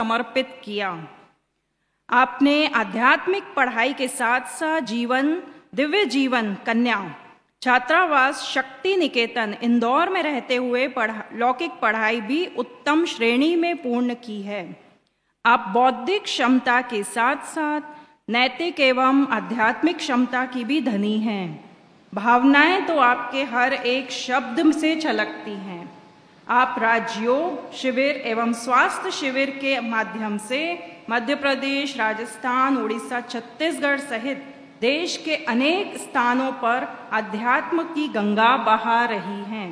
समर्पित किया। आपने आध्यात्मिक पढ़ाई के साथ साथ दिव्य जीवन कन्या छात्रावास शक्ति निकेतन इंदौर में रहते हुए लौकिक पढ़ाई भी उत्तम श्रेणी में पूर्ण की है। आप बौद्धिक क्षमता के साथ साथ नैतिक एवं आध्यात्मिक क्षमता की भी धनी हैं। भावनाएं तो आपके हर एक शब्द से छलकती हैं। आप राजयोग शिविर एवं स्वास्थ्य शिविर के माध्यम से मध्य प्रदेश, राजस्थान, उड़ीसा, छत्तीसगढ़ सहित देश के अनेक स्थानों पर अध्यात्म की गंगा बहा रही हैं।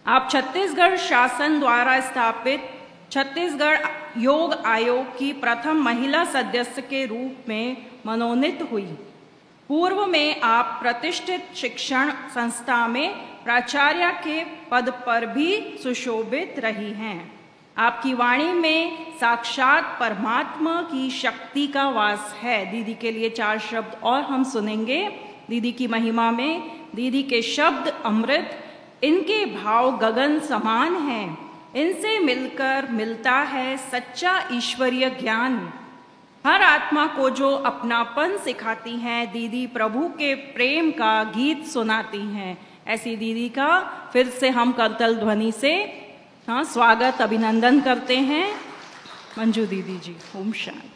आप छत्तीसगढ़ शासन द्वारा स्थापित छत्तीसगढ़ योग आयोग की प्रथम महिला सदस्य के रूप में मनोनीत हुई। पूर्व में आप प्रतिष्ठित शिक्षण संस्था में प्राचार्य के पद पर भी सुशोभित रही हैं। आपकी वाणी में साक्षात परमात्मा की शक्ति का वास है। दीदी के लिए 4 शब्द और हम सुनेंगे। दीदी की महिमा में दीदी के शब्द अमृत, इनके भाव गगन समान हैं। इनसे मिलकर मिलता है सच्चा ईश्वरीय ज्ञान। हर आत्मा को जो अपनापन सिखाती हैं, दीदी प्रभु के प्रेम का गीत सुनाती हैं। ऐसी दीदी का फिर से हम करतल ध्वनि से स्वागत अभिनंदन करते हैं। मंजू दीदी जी, ओम शांति।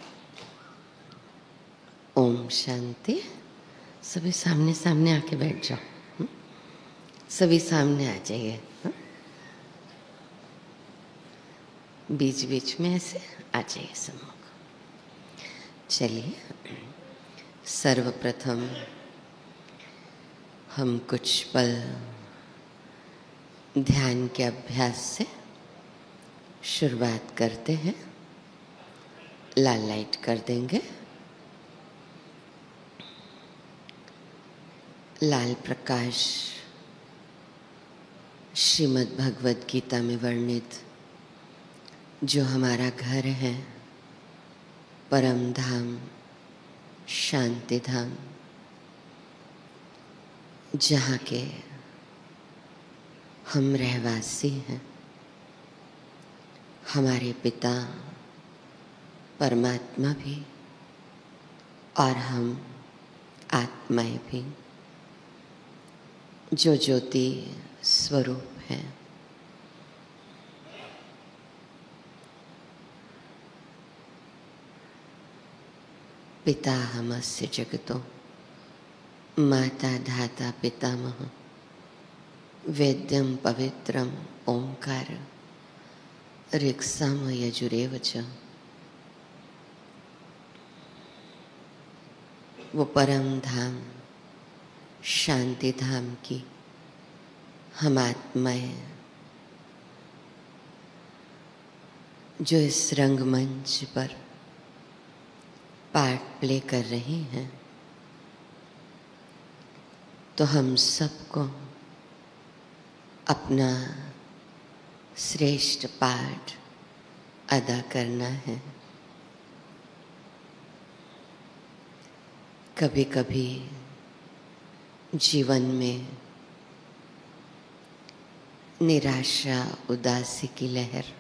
ओम शांति। सभी सामने सामने आके बैठ जाओ। सभी सामने आ जाइए। बीच बीच में ऐसे आ जाइए सम्मुख। चलिए, सर्वप्रथम हम कुछ पल ध्यान के अभ्यास से शुरुआत करते हैं। लाल लाइट कर देंगे। लाल प्रकाश श्रीमद् भगवद गीता में वर्णित जो हमारा घर है, परम धाम, शांति धाम, जहाँ के हम रहवासी हैं, हमारे पिता परमात्मा भी और हम आत्माएं भी, जो ज्योति स्वरूप है। पिता हमस्य जगतो माता धाता पितामह वेद्यम पवित्रम ओंकार ऋक्साम यजुरेव च। वो परम धाम शांति धाम की हम आत्माएं जो इस रंगमंच पर पार्ट प्ले कर रही हैं, तो हम सबको अपना श्रेष्ठ पाठ अदा करना है। कभी कभी जीवन में निराशा, उदासी की लहर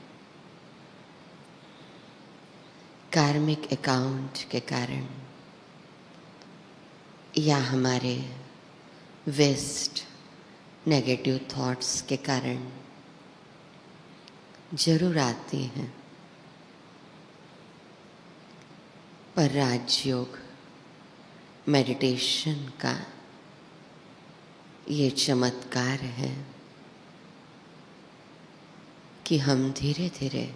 कार्मिक अकाउंट के कारण या हमारे वेस्ट नेगेटिव थॉट्स के कारण जरूर आती हैं, पर राजयोग मेडिटेशन का ये चमत्कार है कि हम धीरे धीरे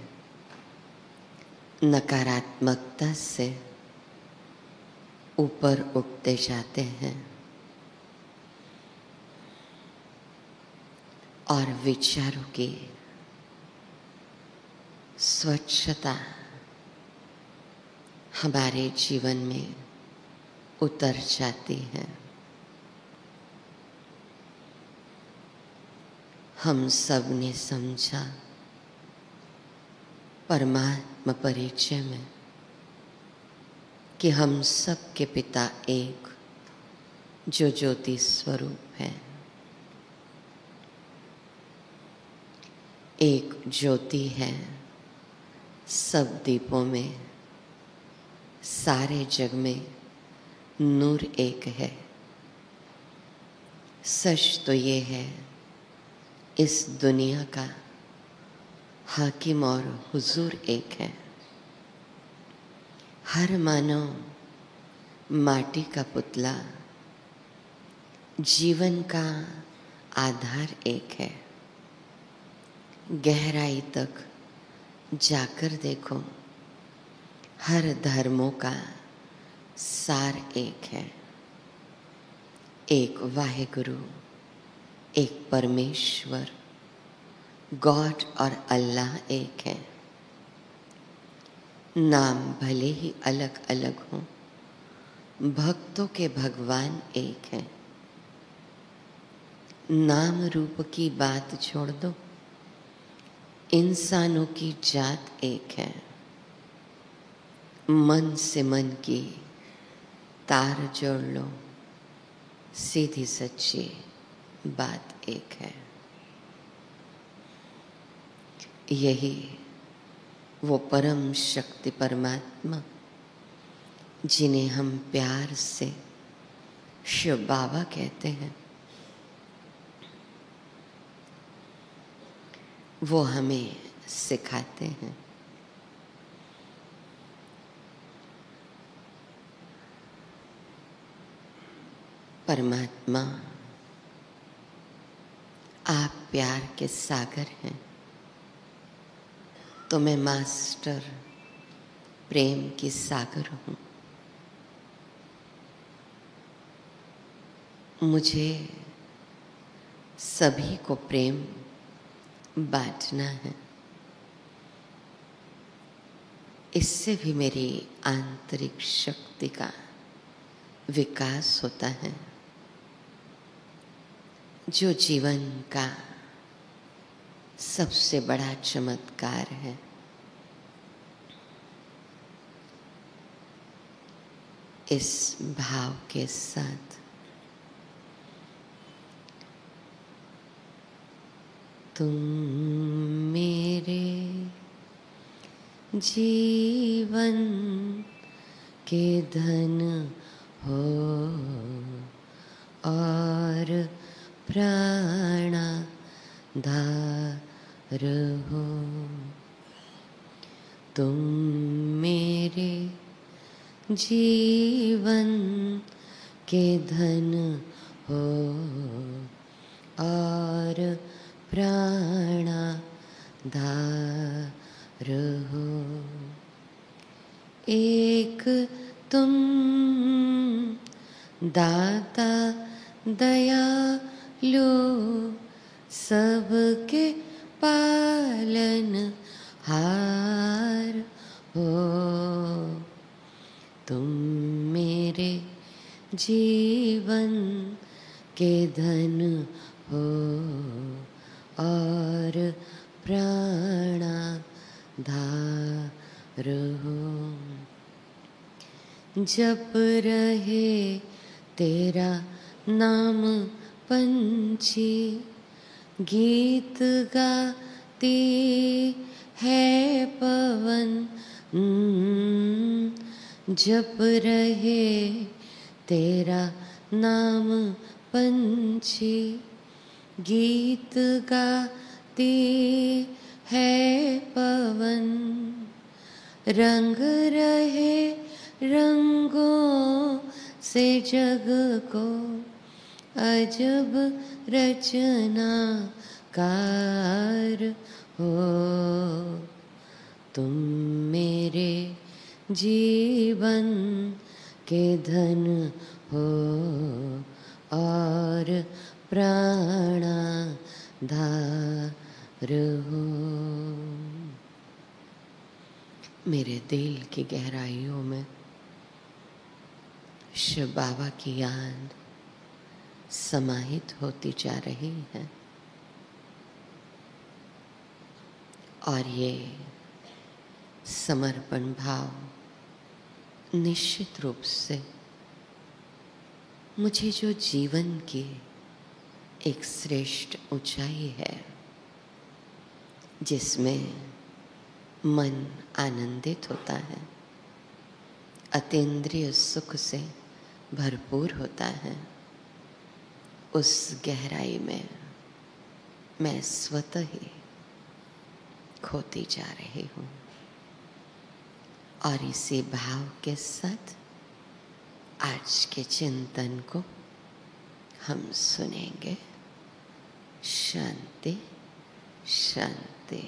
नकारात्मकता से ऊपर उठते जाते हैं और विचारों की स्वच्छता हमारे जीवन में उतर जाती है। हम सब ने समझा परमात्मा परिचय में कि हम सब के पिता एक, जो ज्योति स्वरूप है। एक ज्योति है सब दीपों में, सारे जग में नूर एक है। सच तो ये है इस दुनिया का हाकिम और हुजूर एक है। हर मानव माटी का पुतला, जीवन का आधार एक है। गहराई तक जाकर देखो, हर धर्मों का सार एक है। एक वाहेगुरु, एक परमेश्वर, गॉड और अल्लाह एक है। नाम भले ही अलग अलग हों, भक्तों के भगवान एक हैं। नाम रूप की बात छोड़ दो, इंसानों की जात एक है। मन से मन की तार जोड़ लो, सीधी सच्ची बात एक है। यही वो परम शक्ति परमात्मा जिन्हें हम प्यार से शिव बाबा कहते हैं, वो हमें सिखाते हैं। परमात्मा, आप प्यार के सागर हैं, तो मैं मास्टर प्रेम की सागर हूँ। मुझे सभी को प्रेम बांटना है। इससे भी मेरी आंतरिक शक्ति का विकास होता है, जो जीवन का सबसे बड़ा चमत्कार है। इस भाव के साथ तुम मेरे जीवन के धन हो और प्राणाधार हो। तुम मेरे जीवन के धन हो और प्राणाधार हो। एक तुम दाता दयालु, सबके पालन हार हो। तुम मेरे जीवन के धन हो और प्राणाधार हो। जप रहे तेरा नाम पंछी, गीत गाती है पवन। जप रहे तेरा नाम पंछी, गीत गाती है पवन। रंग रहे रंगों से जग को, अजब रचनाकार हो। तुम मेरे जीवन के धन हो और प्राणाधार हो। मेरे दिल की गहराइयों में शिव बाबा की याद समाहित होती जा रही है और ये समर्पण भाव निश्चित रूप से मुझे जो जीवन की एक श्रेष्ठ ऊंचाई है, जिसमें मन आनंदित होता है, अतीन्द्रिय सुख से भरपूर होता है। उस गहराई में मैं स्वतः ही खोती जा रही हूँ। और इसी भाव के साथ आज के चिंतन को हम सुनेंगे। शांति शांति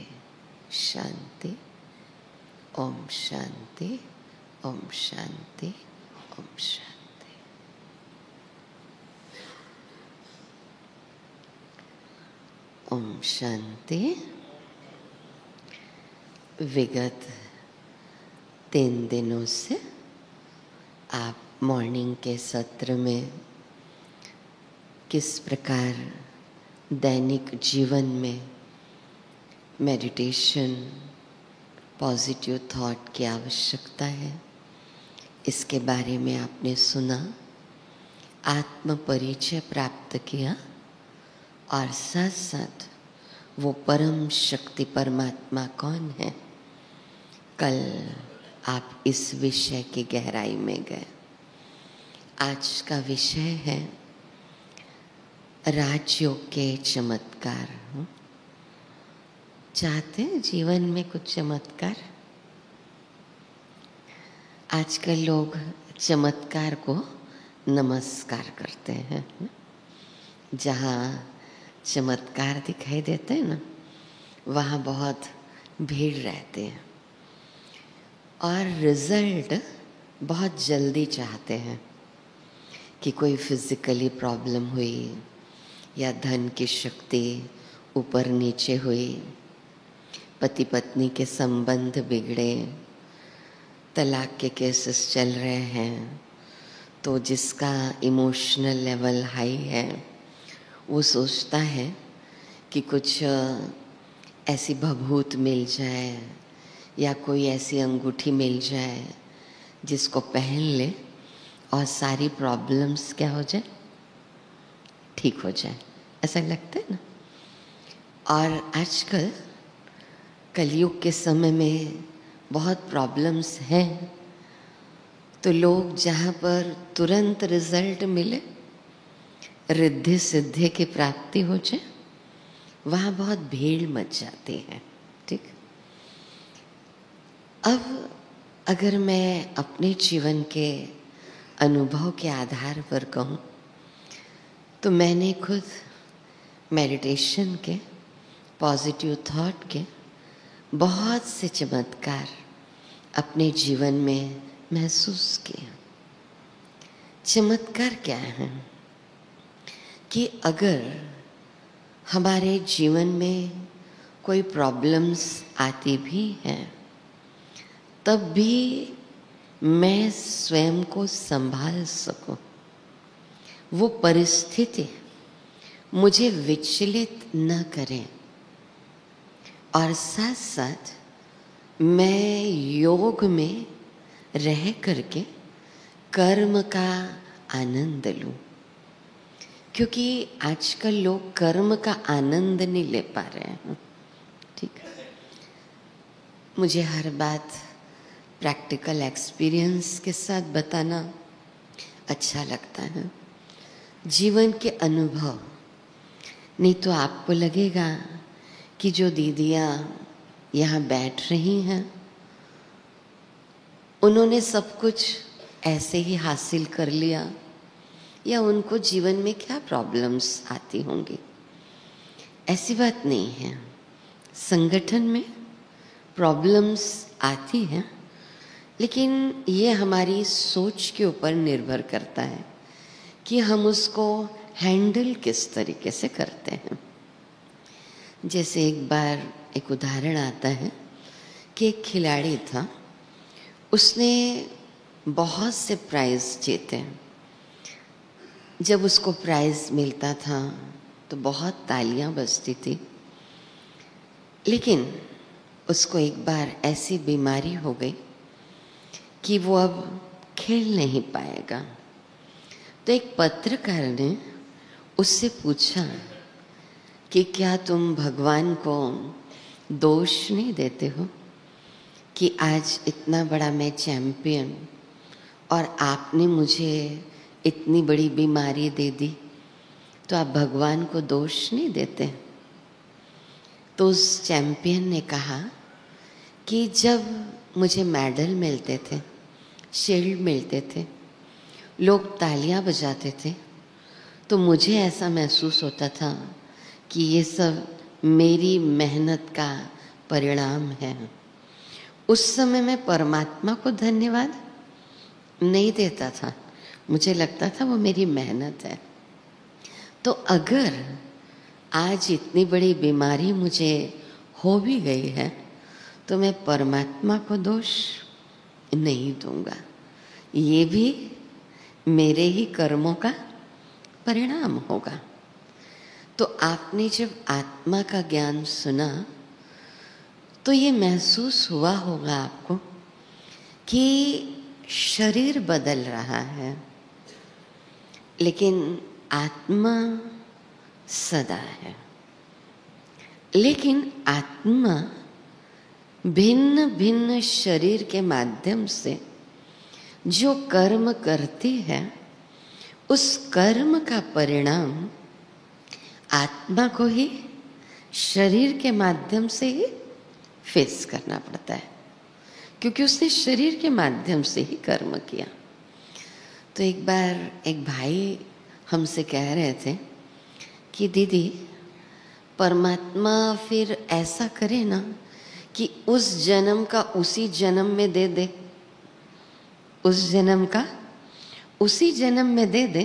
शांति। ओम शांति ओम शांति ओम शांति। ओम शांति। विगत 3 दिनों से आप मॉर्निंग के सत्र में किस प्रकार दैनिक जीवन में मेडिटेशन, पॉजिटिव थॉट की आवश्यकता है, इसके बारे में आपने सुना, आत्म परिचय प्राप्त किया और साथ साथ वो परम शक्ति परमात्मा कौन है, कल आप इस विषय की गहराई में गए। आज का विषय है राजयोग के चमत्कार। चाहते हैं जीवन में कुछ चमत्कार? आजकल लोग चमत्कार को नमस्कार करते हैं। जहाँ चमत्कार दिखाई देते हैं ना, वहाँ बहुत भीड़ रहती है और रिजल्ट बहुत जल्दी चाहते हैं कि कोई फिजिकली प्रॉब्लम हुई या धन की शक्ति ऊपर नीचे हुई, पति पत्नी के संबंध बिगड़े, तलाक के केसेस चल रहे हैं, तो जिसका इमोशनल लेवल हाई है वो सोचता है कि कुछ ऐसी भभूत मिल जाए या कोई ऐसी अंगूठी मिल जाए जिसको पहन ले और सारी प्रॉब्लम्स क्या हो जाए, ठीक हो जाए। ऐसा लगता है ना। और आजकल कलयुग के समय में बहुत प्रॉब्लम्स हैं, तो लोग जहाँ पर तुरंत रिजल्ट मिले, रिद्धि सिद्धि की प्राप्ति हो जाए, वहाँ बहुत भीड़ मच जाती है। ठीक। अब अगर मैं अपने जीवन के अनुभव के आधार पर कहूँ तो मैंने खुद मेडिटेशन के, पॉजिटिव थॉट के बहुत से चमत्कार अपने जीवन में महसूस किए। चमत्कार क्या है कि अगर हमारे जीवन में कोई प्रॉब्लम्स आती भी हैं, तब भी मैं स्वयं को संभाल सकूं, वो परिस्थिति मुझे विचलित न करें, और साथ साथ मैं योग में रह करके कर्म का आनंद लूं। क्योंकि आजकल लोग कर्म का आनंद नहीं ले पा रहे हैं। ठीक है। मुझे हर बात प्रैक्टिकल एक्सपीरियंस के साथ बताना अच्छा लगता है, जीवन के अनुभव। नहीं तो आपको लगेगा कि जो दीदियाँ यहाँ बैठ रही हैं उन्होंने सब कुछ ऐसे ही हासिल कर लिया, या उनको जीवन में क्या प्रॉब्लम्स आती होंगी। ऐसी बात नहीं है। संगठन में प्रॉब्लम्स आती हैं, लेकिन ये हमारी सोच के ऊपर निर्भर करता है कि हम उसको हैंडल किस तरीके से करते हैं। जैसे एक बार एक उदाहरण आता है कि एक खिलाड़ी था, उसने बहुत से प्राइज जीते। जब उसको प्राइज मिलता था तो बहुत तालियां बजती थी, लेकिन उसको एक बार ऐसी बीमारी हो गई कि वो अब खेल नहीं पाएगा। तो एक पत्रकार ने उससे पूछा कि क्या तुम भगवान को दोष नहीं देते हो कि आज इतना बड़ा मैं चैम्पियन और आपने मुझे इतनी बड़ी बीमारी दे दी, तो आप भगवान को दोष नहीं देते? तो उस चैम्पियन ने कहा कि जब मुझे मेडल मिलते थे, शील्ड मिलते थे, लोग तालियां बजाते थे, तो मुझे ऐसा महसूस होता था कि ये सब मेरी मेहनत का परिणाम है। उस समय मैं परमात्मा को धन्यवाद नहीं देता था, मुझे लगता था वो मेरी मेहनत है। तो अगर आज इतनी बड़ी बीमारी मुझे हो भी गई है, तो मैं परमात्मा को दोष नहीं दूंगा, ये भी मेरे ही कर्मों का परिणाम होगा। तो आपने जब आत्मा का ज्ञान सुना तो ये महसूस हुआ होगा आपको कि शरीर बदल रहा है, लेकिन आत्मा सदा है। लेकिन आत्मा भिन्न भिन्न शरीर के माध्यम से जो कर्म करती है, उस कर्म का परिणाम आत्मा को ही शरीर के माध्यम से ही फेस करना पड़ता है, क्योंकि उसने शरीर के माध्यम से ही कर्म किया। तो एक बार एक भाई हमसे कह रहे थे कि दीदी, परमात्मा फिर ऐसा करे ना कि उस जन्म का उसी जन्म में दे दे, उस जन्म का उसी जन्म में दे दे,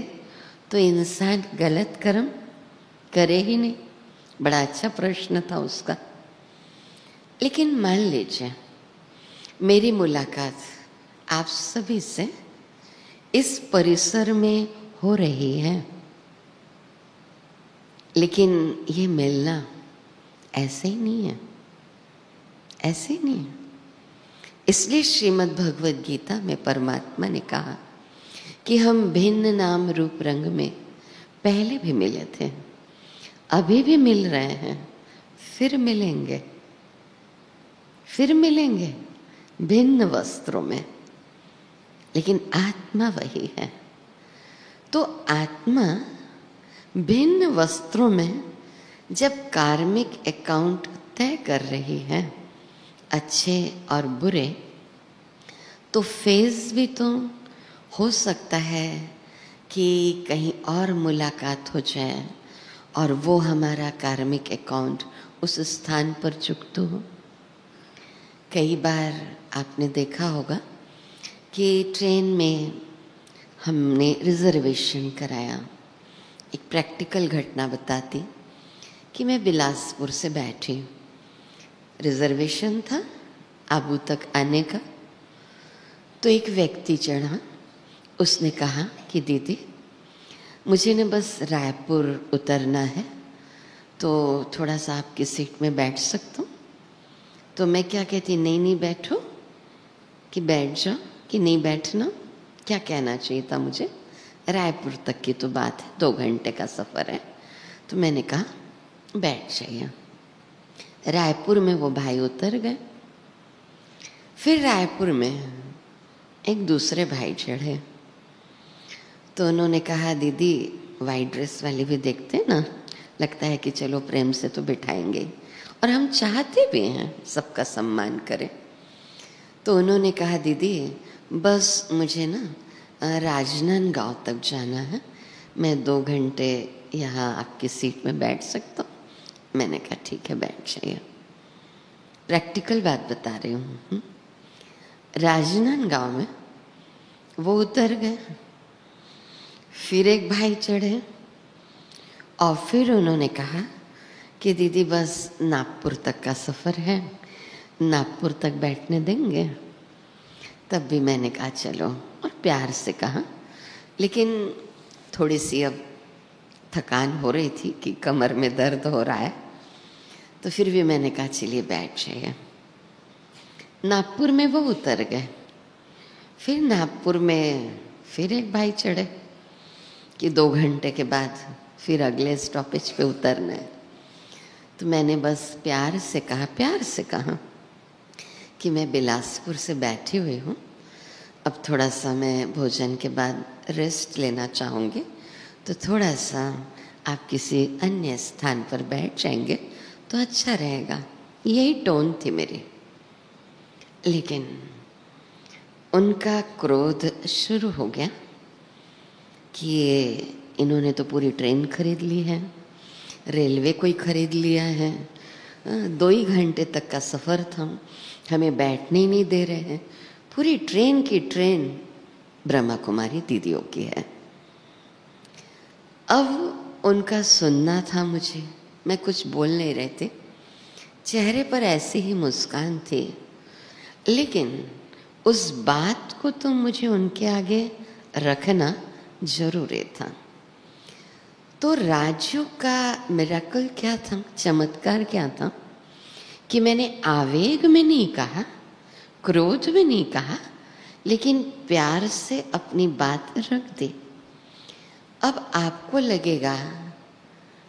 तो इंसान गलत कर्म करे ही नहीं। बड़ा अच्छा प्रश्न था उसका। लेकिन मान लीजिए मेरी मुलाकात आप सभी से इस परिसर में हो रही है, लेकिन ये मिलना ऐसे ही नहीं है, ऐसे ही नहीं है। इसलिए श्रीमद् भगवद गीता में परमात्मा ने कहा कि हम भिन्न नाम रूप रंग में पहले भी मिले थे, अभी भी मिल रहे हैं, फिर मिलेंगे, फिर मिलेंगे भिन्न वस्त्रों में, लेकिन आत्मा वही है। तो आत्मा भिन्न वस्त्रों में जब कार्मिक अकाउंट तय कर रही है, अच्छे और बुरे, तो फेज भी तो हो सकता है कि कहीं और मुलाकात हो जाए और वो हमारा कार्मिक अकाउंट उस स्थान पर चुकता हो। कई बार आपने देखा होगा कि ट्रेन में हमने रिजर्वेशन कराया। एक प्रैक्टिकल घटना बताती कि मैं बिलासपुर से बैठी, रिजर्वेशन था आबू तक आने का। तो एक व्यक्ति चढ़ा, उसने कहा कि दीदी मुझे न बस रायपुर उतरना है, तो थोड़ा सा आपकी सीट में बैठ सकता हूँ? तो मैं क्या कहती, नहीं नहीं बैठो, कि बैठ जाओ, कि नहीं बैठना। क्या कहना चाहिए था मुझे? रायपुर तक की तो बात है, 2 घंटे का सफ़र है। तो मैंने कहा बैठ जाइए। रायपुर में वो भाई उतर गए। फिर रायपुर में एक दूसरे भाई चढ़े, तो उन्होंने कहा दीदी वाइट ड्रेस वाली भी देखते हैं ना, लगता है कि चलो प्रेम से तो बिठाएंगे, और हम चाहते भी हैं सबका सम्मान करें। तो उन्होंने कहा दीदी बस मुझे ना राजनांदगांव तक जाना है, मैं 2 घंटे यहाँ आपकी सीट में बैठ सकता हूँ? मैंने कहा ठीक है बैठ जाइए। प्रैक्टिकल बात बता रही हूँ। राजनांदगांव में वो उतर गए, फिर एक भाई चढ़े, और फिर उन्होंने कहा कि दीदी बस नागपुर तक का सफ़र है, नागपुर तक बैठने देंगे? तब भी मैंने कहा चलो, और प्यार से कहा, लेकिन थोड़ी सी अब थकान हो रही थी कि कमर में दर्द हो रहा है, तो फिर भी मैंने कहा चलिए बैठ जाइए। नागपुर में वो उतर गए। फिर नागपुर में फिर एक भाई चढ़े कि 2 घंटे के बाद फिर अगले स्टॉपेज पे उतरना है। तो मैंने बस प्यार से कहा कि मैं बिलासपुर से बैठी हुई हूँ। अब थोड़ा सा मैं भोजन के बाद रेस्ट लेना चाहूँगी, तो थोड़ा सा आप किसी अन्य स्थान पर बैठ जाएंगे तो अच्छा रहेगा। यही टोन थी मेरी। लेकिन उनका क्रोध शुरू हो गया कि इन्होंने तो पूरी ट्रेन खरीद ली है, रेलवे को ही खरीद लिया है, 2 ही घंटे तक का सफ़र था, हमें बैठने ही नहीं दे रहे हैं। पूरी ट्रेन की ट्रेन ब्रह्मा कुमारी दीदियों की है। अब उनका सुनना था मुझे, मैं कुछ बोल नहीं रही थी, चेहरे पर ऐसी ही मुस्कान थी, लेकिन उस बात को तो मुझे उनके आगे रखना जरूरी था। तो राजयोग का मिरेकल क्या था, चमत्कार क्या था कि मैंने आवेग में नहीं कहा, क्रोध में नहीं कहा, लेकिन प्यार से अपनी बात रख दी। अब आपको लगेगा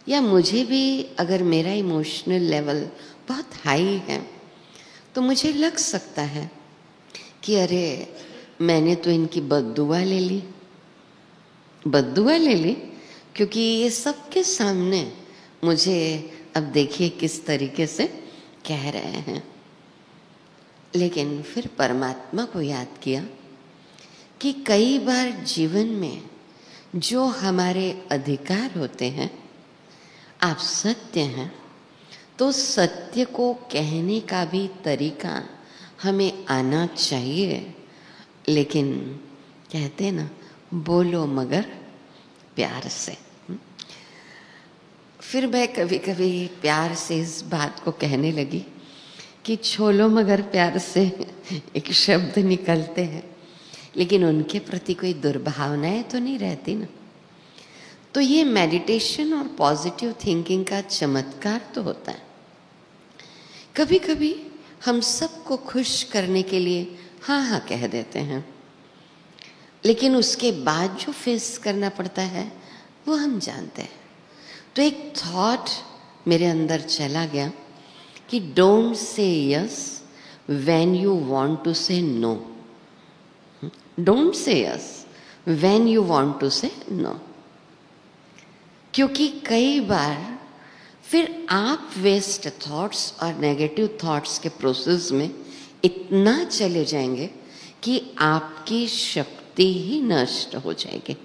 या मुझे भी, अगर मेरा इमोशनल लेवल बहुत हाई है तो मुझे लग सकता है कि अरे मैंने तो इनकी बद्दुआ ले ली, बद्दुआ ले ली, क्योंकि ये सबके सामने मुझे अब देखिए किस तरीके से कह रहे हैं। लेकिन फिर परमात्मा को याद किया कि कई बार जीवन में जो हमारे अधिकार होते हैं, आप सत्य हैं, तो सत्य को कहने का भी तरीका हमें आना चाहिए। लेकिन कहते ना, बोलो मगर प्यार से। फिर मैं कभी कभी प्यार से इस बात को कहने लगी कि छोलो मगर प्यार से एक शब्द निकलते हैं, लेकिन उनके प्रति कोई दुर्भावनाएं तो नहीं रहती ना। तो ये मेडिटेशन और पॉजिटिव थिंकिंग का चमत्कार तो होता है। कभी कभी हम सबको खुश करने के लिए हाँ हाँ कह देते हैं, लेकिन उसके बाद जो फेस करना पड़ता है वो हम जानते हैं। तो एक थॉट मेरे अंदर चला गया कि don't say yes when you want to say no, don't say yes when you want to say no. क्योंकि कई बार फिर आप वेस्ट थॉट्स और नेगेटिव थॉट्स के प्रोसेस में इतना चले जाएंगे कि आपकी शक्ति ही नष्ट हो जाएगी।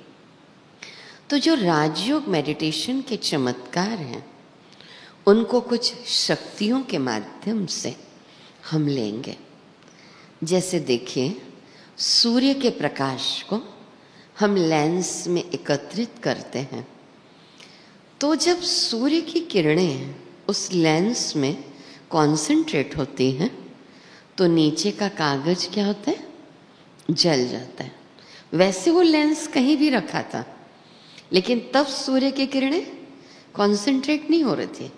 तो जो राजयोग मेडिटेशन के चमत्कार हैं, उनको कुछ शक्तियों के माध्यम से हम लेंगे। जैसे देखिए, सूर्य के प्रकाश को हम लेंस में एकत्रित करते हैं, तो जब सूर्य की किरणें उस लेंस में कॉन्सेंट्रेट होती हैं तो नीचे का कागज क्या होता है, जल जाता है। वैसे वो लेंस कहीं भी रखा था, लेकिन तब सूर्य की किरणें कॉन्सेंट्रेट नहीं हो रही थी,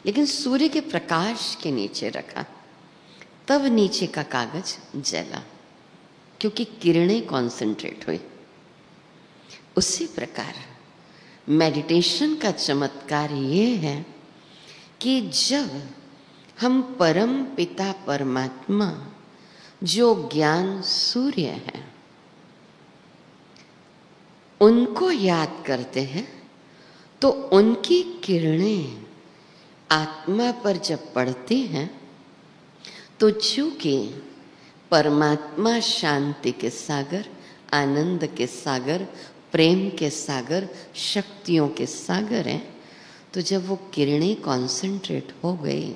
लेकिन सूर्य के प्रकाश के नीचे रखा, तब नीचे का कागज जला, क्योंकि किरणें कॉन्सेंट्रेट हुई। उसी प्रकार मेडिटेशन का चमत्कार ये है कि जब हम परम पिता परमात्मा, जो ज्ञान सूर्य है, उनको याद करते हैं, तो उनकी किरणें आत्मा पर जब पड़ती हैं, तो चूंकि परमात्मा शांति के सागर, आनंद के सागर, प्रेम के सागर, शक्तियों के सागर हैं, तो जब वो किरणें कॉन्सेंट्रेट हो गई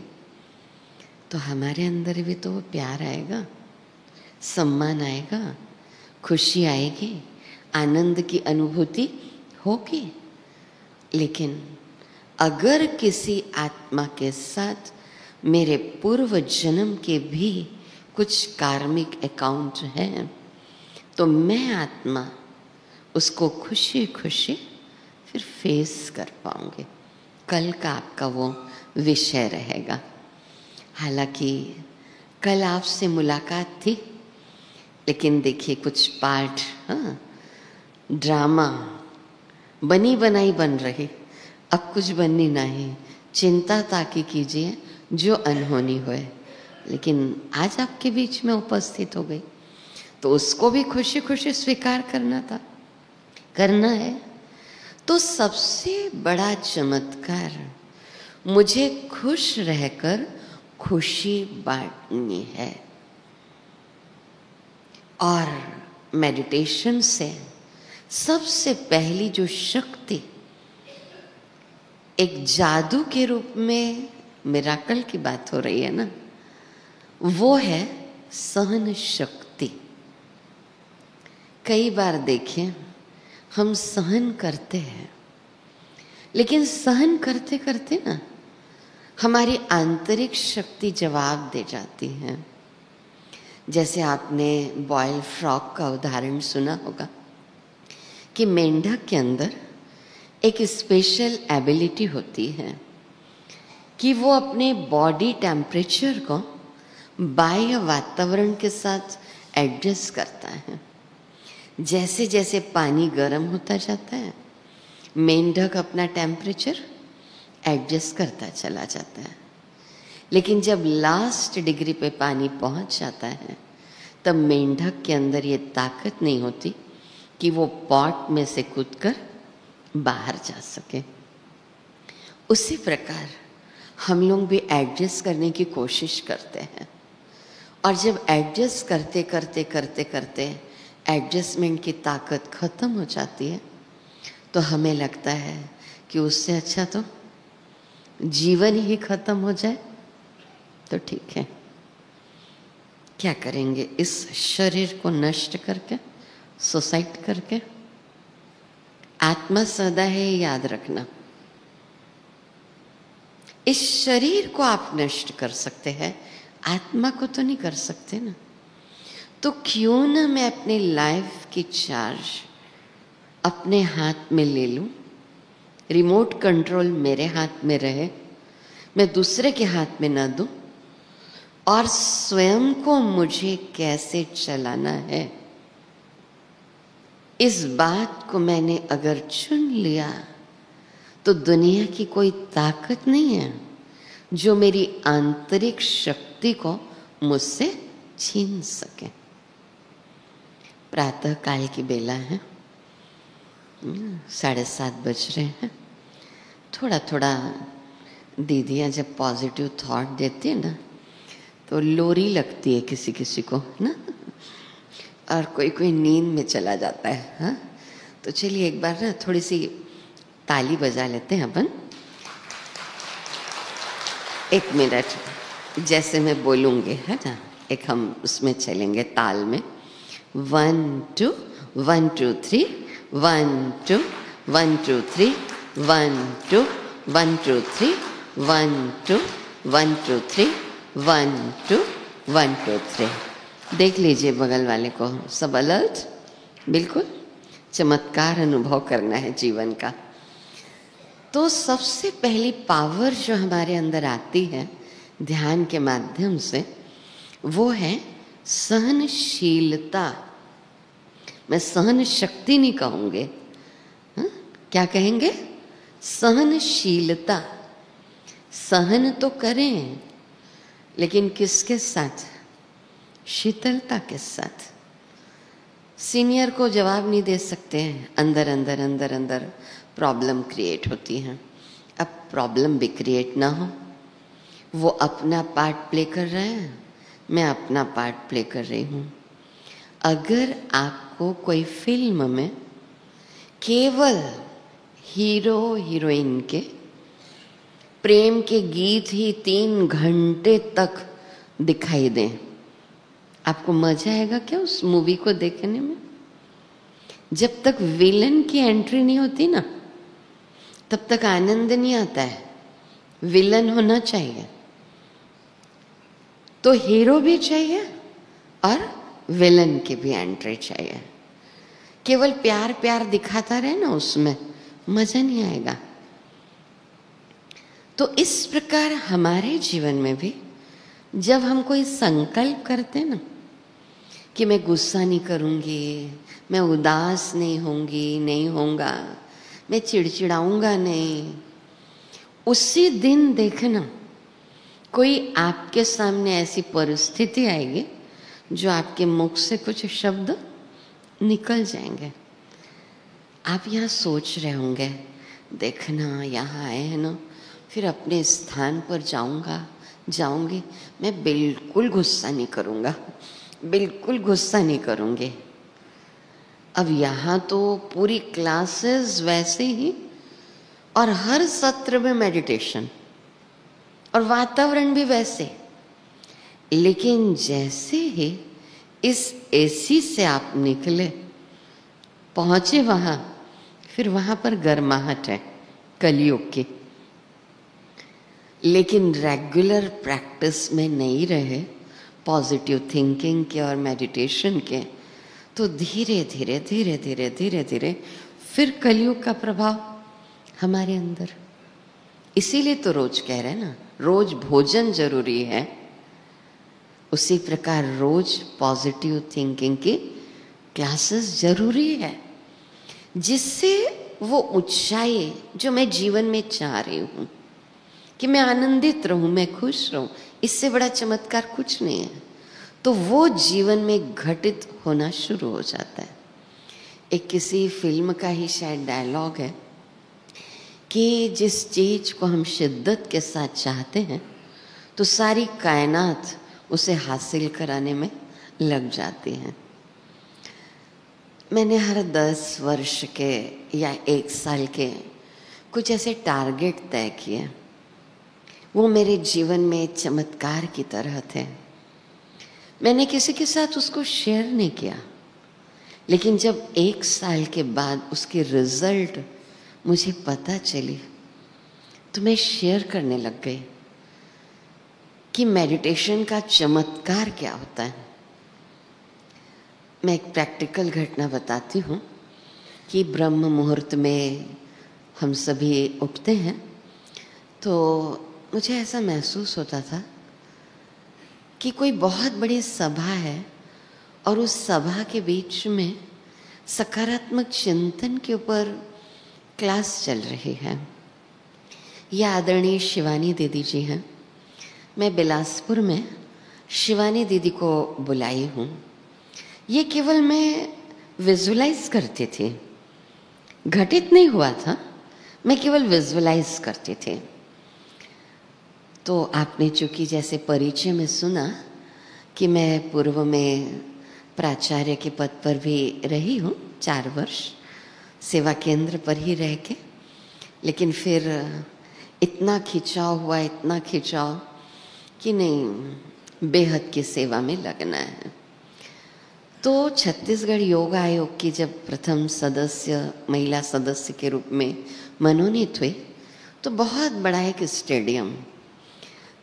तो हमारे अंदर भी तो वो प्यार आएगा, सम्मान आएगा, खुशी आएगी, आनंद की अनुभूति होगी। लेकिन अगर किसी आत्मा के साथ मेरे पूर्व जन्म के भी कुछ कार्मिक अकाउंट हैं, तो मैं आत्मा उसको खुशी खुशी फिर फेस कर पाऊंगी। कल का आपका वो विषय रहेगा। हालांकि कल आपसे मुलाकात थी, लेकिन देखिए कुछ पार्ट, हाँ, ड्रामा बनी बनाई बन रही, अब कुछ बननी नहीं। चिंता ताकि कीजिए जो अनहोनी होए, लेकिन आज आपके बीच में उपस्थित हो गई, तो उसको भी खुशी खुशी स्वीकार करना है। तो सबसे बड़ा चमत्कार मुझे खुश रहकर खुशी बांटनी है। और मेडिटेशन से सबसे पहली जो शक्ति एक जादू के रूप में, मिराकल की बात हो रही है ना, वो है सहन शक्ति। कई बार देखें हम सहन करते हैं, लेकिन सहन करते करते ना हमारी आंतरिक शक्ति जवाब दे जाती है। जैसे आपने बॉयल फ्रॉग का उदाहरण सुना होगा कि मेंढक के अंदर एक स्पेशल एबिलिटी होती है कि वो अपने बॉडी टेम्परेचर को बाह्य वातावरण के साथ एडजस्ट करता है। जैसे जैसे पानी गर्म होता जाता है, मेंढक अपना टेम्परेचर एडजस्ट करता चला जाता है। लेकिन जब लास्ट डिग्री पे पानी पहुंच जाता है, तब मेंढक के अंदर ये ताकत नहीं होती कि वो पॉट में से कूदकर बाहर जा सके। उसी प्रकार हम लोग भी एडजस्ट करने की कोशिश करते हैं, और जब एडजस्ट करते करते करते करते एडजस्टमेंट की ताकत खत्म हो जाती है, तो हमें लगता है कि उससे अच्छा तो जीवन ही खत्म हो जाए तो ठीक है। क्या करेंगे इस शरीर को नष्ट करके, सुसाइड करके? आत्मा सदा है, याद रखना। इस शरीर को आप नष्ट कर सकते हैं, आत्मा को तो नहीं कर सकते ना। तो क्यों ना मैं अपनी लाइफ की चार्ज अपने हाथ में ले लूं, रिमोट कंट्रोल मेरे हाथ में रहे, मैं दूसरे के हाथ में ना दूं, और स्वयं को मुझे कैसे चलाना है, इस बात को मैंने अगर चुन लिया, तो दुनिया की कोई ताकत नहीं है जो मेरी आंतरिक शक्ति को मुझसे छीन सके। प्रातः काल की बेला है, 7:30 बज रहे हैं। थोड़ा थोड़ा दीदियाँ जब पॉजिटिव थॉट देती है ना, तो लोरी लगती है किसी किसी को ना, और कोई कोई नींद में चला जाता है। हाँ, तो चलिए एक बार ना थोड़ी सी ताली बजा लेते हैं अपन। 1 मिनट जैसे मैं बोलूँगी, है ना, एक हम उसमें चलेंगे ताल में। 1 2 1 2 3 1 2 1 2 3 1 2 1 2 3 1 2 1 2 3 1 2 1 2 3। देख लीजिए बगल वाले को, सब अलर्ट, बिल्कुल चमत्कार अनुभव करना है जीवन का। तो सबसे पहली पावर जो हमारे अंदर आती है ध्यान के माध्यम से, वो है सहनशीलता। मैं सहन शक्ति नहीं कहूँगे, हाँ? क्या कहेंगे? सहनशीलता। सहन तो करें, लेकिन किसके साथ? शीतलता के साथ। सीनियर को जवाब नहीं दे सकते हैं, अंदर अंदर अंदर अंदर प्रॉब्लम क्रिएट होती हैं। अब प्रॉब्लम भी क्रिएट ना हो, वो अपना पार्ट प्ले कर रहे हैं, मैं अपना पार्ट प्ले कर रही हूँ। अगर आपको कोई फिल्म में केवल हीरो हीरोइन के प्रेम के गीत ही 3 घंटे तक दिखाई दें, आपको मजा आएगा क्या उस मूवी को देखने में? जब तक विलन की एंट्री नहीं होती ना, तब तक आनंद नहीं आता है। विलन होना चाहिए, तो हीरो भी चाहिए और विलन की भी एंट्री चाहिए। केवल प्यार प्यार दिखाता रहे ना, उसमें मजा नहीं आएगा। तो इस प्रकार हमारे जीवन में भी जब हम कोई संकल्प करते हैं ना कि मैं गुस्सा नहीं करूँगी, मैं उदास नहीं होंगी, नहीं होऊंगा, मैं चिड़चिड़ाऊंगा नहीं, उसी दिन देखना कोई आपके सामने ऐसी परिस्थिति आएगी जो आपके मुख से कुछ शब्द निकल जाएंगे। आप यहाँ सोच रहे होंगे, देखना यहाँ आए हैं ना, फिर अपने स्थान पर जाऊंगी, मैं बिल्कुल गुस्सा नहीं करूँगा, बिल्कुल गुस्सा नहीं करूँगी। अब यहाँ तो पूरी क्लासेस वैसे ही, और हर सत्र में मेडिटेशन, और वातावरण भी वैसे। लेकिन जैसे ही इस एसी से आप निकले, पहुंचे वहां, फिर वहां पर गर्माहट है कलयुग की। लेकिन रेगुलर प्रैक्टिस में नहीं रहे पॉजिटिव थिंकिंग के और मेडिटेशन के, तो धीरे धीरे धीरे धीरे धीरे धीरे फिर कलयुग का प्रभाव हमारे अंदर। इसीलिए तो रोज कह रहे हैं ना, रोज भोजन जरूरी है। उसी प्रकार रोज पॉजिटिव थिंकिंग की क्लासेस जरूरी है, जिससे वो ऊंचाई जो मैं जीवन में चाह रही हूँ कि मैं आनंदित रहूं, मैं खुश रहूं, इससे बड़ा चमत्कार कुछ नहीं है, तो वो जीवन में घटित होना शुरू हो जाता है। एक किसी फिल्म का ही शायद डायलॉग है कि जिस चीज को हम शिद्दत के साथ चाहते हैं तो सारी कायनात उसे हासिल कराने में लग जाती है। मैंने हर 10 वर्ष के या 1 साल के कुछ ऐसे टारगेट तय किए, वो मेरे जीवन में चमत्कार की तरह थे। मैंने किसी के साथ उसको शेयर नहीं किया, लेकिन जब 1 साल के बाद उसकी रिजल्ट मुझे पता चली तो मैं शेयर करने लग गई कि मेडिटेशन का चमत्कार क्या होता है। मैं एक प्रैक्टिकल घटना बताती हूँ कि ब्रह्म मुहूर्त में हम सभी उठते हैं, तो मुझे ऐसा महसूस होता था कि कोई बहुत बड़ी सभा है और उस सभा के बीच में सकारात्मक चिंतन के ऊपर क्लास चल रही है। यह आदरणीय शिवानी दीदी जी हैं। मैं बिलासपुर में शिवानी दीदी को बुलाई हूँ। ये केवल मैं विजुलाइज करती थी, घटित नहीं हुआ था, मैं केवल विजुलाइज करती थी। तो आपने चूंकि जैसे परिचय में सुना कि मैं पूर्व में प्राचार्य के पद पर भी रही हूँ 4 वर्ष, सेवा केंद्र पर ही रह के, लेकिन फिर इतना खिंचाव हुआ, इतना खिंचाव कि नहीं, बेहद की सेवा में लगना है। तो छत्तीसगढ़ योग आयोग की जब प्रथम सदस्य, महिला सदस्य के रूप में मनोनीत हुई, तो बहुत बड़ा एक स्टेडियम,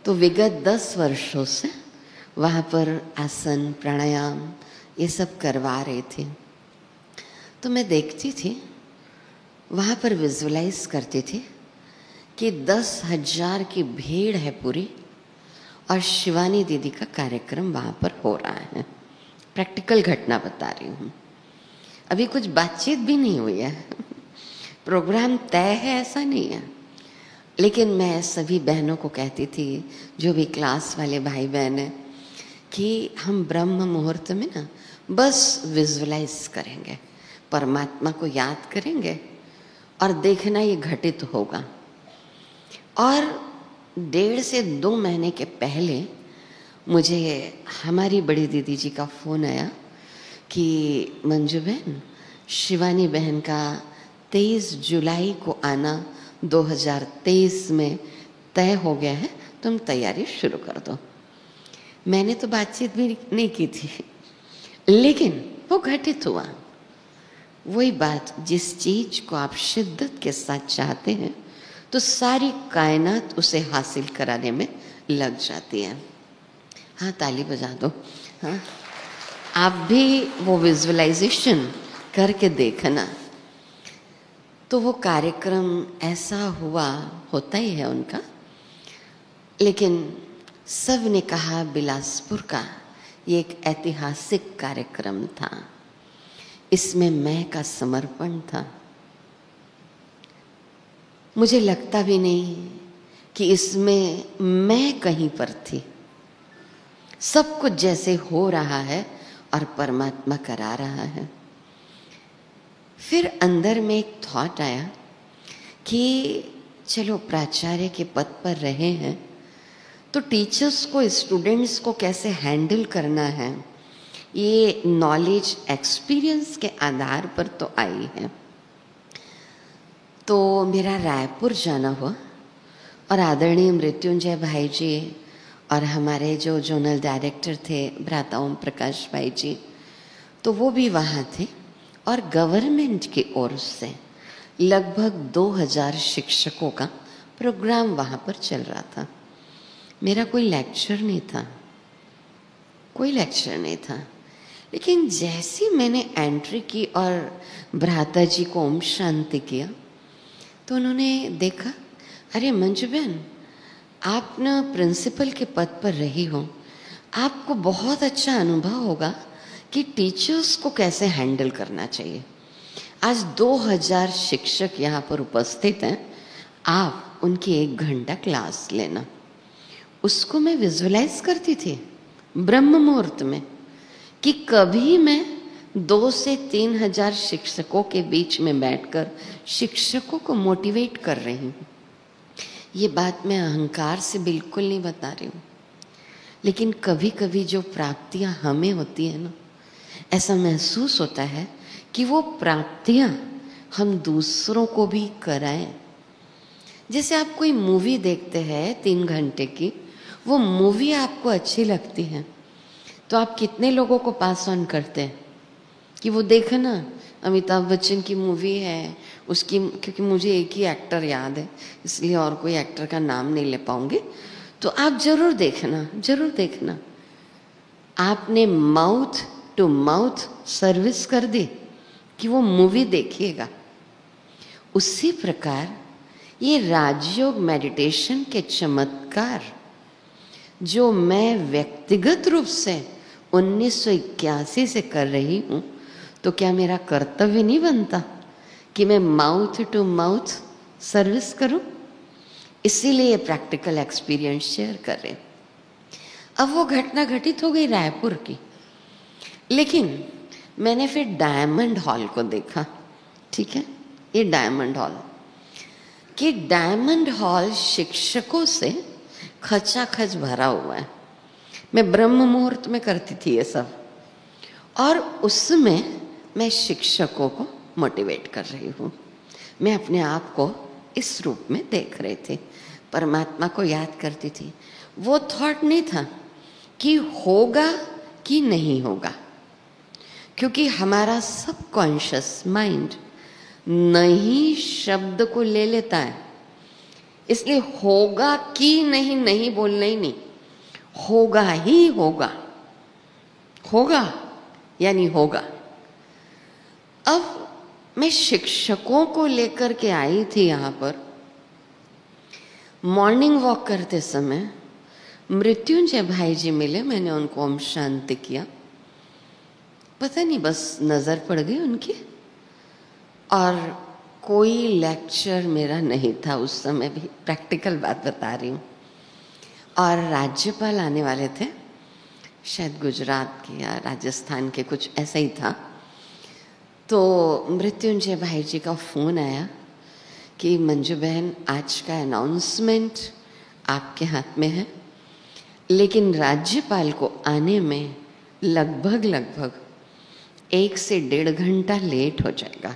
तो विगत 10 वर्षों से वहाँ पर आसन प्राणायाम ये सब करवा रही थी। तो मैं देखती थी, वहाँ पर विजुलाइज करती थी कि 10,000 की भीड़ है पूरी, और शिवानी दीदी का कार्यक्रम वहाँ पर हो रहा है। प्रैक्टिकल घटना बता रही हूँ, अभी कुछ बातचीत भी नहीं हुई है, प्रोग्राम तय है ऐसा नहीं है। लेकिन मैं सभी बहनों को कहती थी, जो भी क्लास वाले भाई बहन हैं, कि हम ब्रह्म मुहूर्त में ना बस विजुलाइज करेंगे, परमात्मा को याद करेंगे और देखना ये घटित होगा। और 1.5 से 2 महीने के पहले मुझे हमारी बड़ी दीदी जी का फ़ोन आया कि मंजू बहन, शिवानी बहन का 23 जुलाई को आना 2023 में तय हो गया है, तुम तैयारी शुरू कर दो। मैंने तो बातचीत भी नहीं की थी, लेकिन वो घटित हुआ। वही बात, जिस चीज को आप शिद्दत के साथ चाहते हैं तो सारी कायनात उसे हासिल कराने में लग जाती है। हाँ, ताली बजा दो। हाँ, आप भी वो विजुअलाइजेशन करके देखना। तो वो कार्यक्रम ऐसा हुआ, होता ही है उनका, लेकिन सब ने कहा बिलासपुर का ये एक ऐतिहासिक कार्यक्रम था, इसमें मैं का समर्पण था। मुझे लगता भी नहीं कि इसमें मैं कहीं पर थी। सब कुछ जैसे हो रहा है और परमात्मा करा रहा है। फिर अंदर में एक थॉट आया कि चलो प्राचार्य के पद पर रहे हैं तो टीचर्स को, स्टूडेंट्स को कैसे हैंडल करना है, ये नॉलेज एक्सपीरियंस के आधार पर तो आई है। तो मेरा रायपुर जाना हुआ और आदरणीय मृत्युंजय भाई जी और हमारे जो जोनल डायरेक्टर थे भ्राता ओम प्रकाश भाई जी, तो वो भी वहाँ थे और गवर्नमेंट की ओर से लगभग 2000 शिक्षकों का प्रोग्राम वहाँ पर चल रहा था। मेरा कोई लेक्चर नहीं था, कोई लेक्चर नहीं था। लेकिन जैसे मैंने एंट्री की और भ्राता जी को ओम शांति किया तो उन्होंने देखा, अरे मंजू बहन, आप ना प्रिंसिपल के पद पर रही हो, आपको बहुत अच्छा अनुभव होगा कि टीचर्स को कैसे हैंडल करना चाहिए। आज 2000 शिक्षक यहाँ पर उपस्थित हैं, आप उनकी 1 घंटा क्लास लेना। उसको मैं विजुअलाइज करती थी ब्रह्म मुहूर्त में कि कभी मैं 2 से 3 हजार शिक्षकों के बीच में बैठकर शिक्षकों को मोटिवेट कर रही हूँ। ये बात मैं अहंकार से बिल्कुल नहीं बता रही हूँ, लेकिन कभी कभी जो प्राप्तियाँ हमें होती है ना, ऐसा महसूस होता है कि वो प्राप्तियाँ हम दूसरों को भी कराएं। जैसे आप कोई मूवी देखते हैं 3 घंटे की, वो मूवी आपको अच्छी लगती है तो आप कितने लोगों को पास ऑन करते हैं कि वो देखे ना, अमिताभ बच्चन की मूवी है उसकी, क्योंकि मुझे एक ही एक्टर याद है इसलिए और कोई एक्टर का नाम नहीं ले पाऊंगी, तो आप जरूर देखना, जरूर देखना। आपने माउथ टू माउथ सर्विस कर दी कि वो मूवी देखिएगा। उसी प्रकार ये राजयोग मेडिटेशन के चमत्कार जो मैं व्यक्तिगत रूप से 1981 से कर रही हूँ, तो क्या मेरा कर्तव्य नहीं बनता कि मैं माउथ टू माउथ सर्विस करूं? इसीलिए ये प्रैक्टिकल एक्सपीरियंस शेयर कर रहे। अब वो घटना घटित हो गई रायपुर की, लेकिन मैंने फिर डायमंड हॉल को देखा। ठीक है, ये डायमंड हॉल, कि डायमंड हॉल शिक्षकों से खचाखच भरा हुआ है। मैं ब्रह्म मुहूर्त में करती थी ये सब, और उसमें मैं शिक्षकों को मोटिवेट कर रही हूँ। मैं अपने आप को इस रूप में देख रही थी, परमात्मा को याद करती थी। वो थॉट नहीं था कि होगा कि नहीं होगा, क्योंकि हमारा सबकॉन्शियस माइंड नहीं शब्द को ले लेता है, इसलिए होगा कि नहीं नहीं बोलना ही नहीं, होगा ही होगा, होगा यानी होगा। अब मैं शिक्षकों को लेकर के आई थी यहाँ पर। मॉर्निंग वॉक करते समय मृत्युंजय भाई जी मिले, मैंने उनको ओम शांति किया। पता नहीं बस नजर पड़ गई उनकी, और कोई लेक्चर मेरा नहीं था उस समय भी, प्रैक्टिकल बात बता रही हूँ। और राज्यपाल आने वाले थे, शायद गुजरात के या राजस्थान के, कुछ ऐसा ही था। तो मृत्युंजय भाई जी का फ़ोन आया कि मंजू बहन, आज का अनाउंसमेंट आपके हाथ में है, लेकिन राज्यपाल को आने में लगभग 1 से 1.5 घंटा लेट हो जाएगा,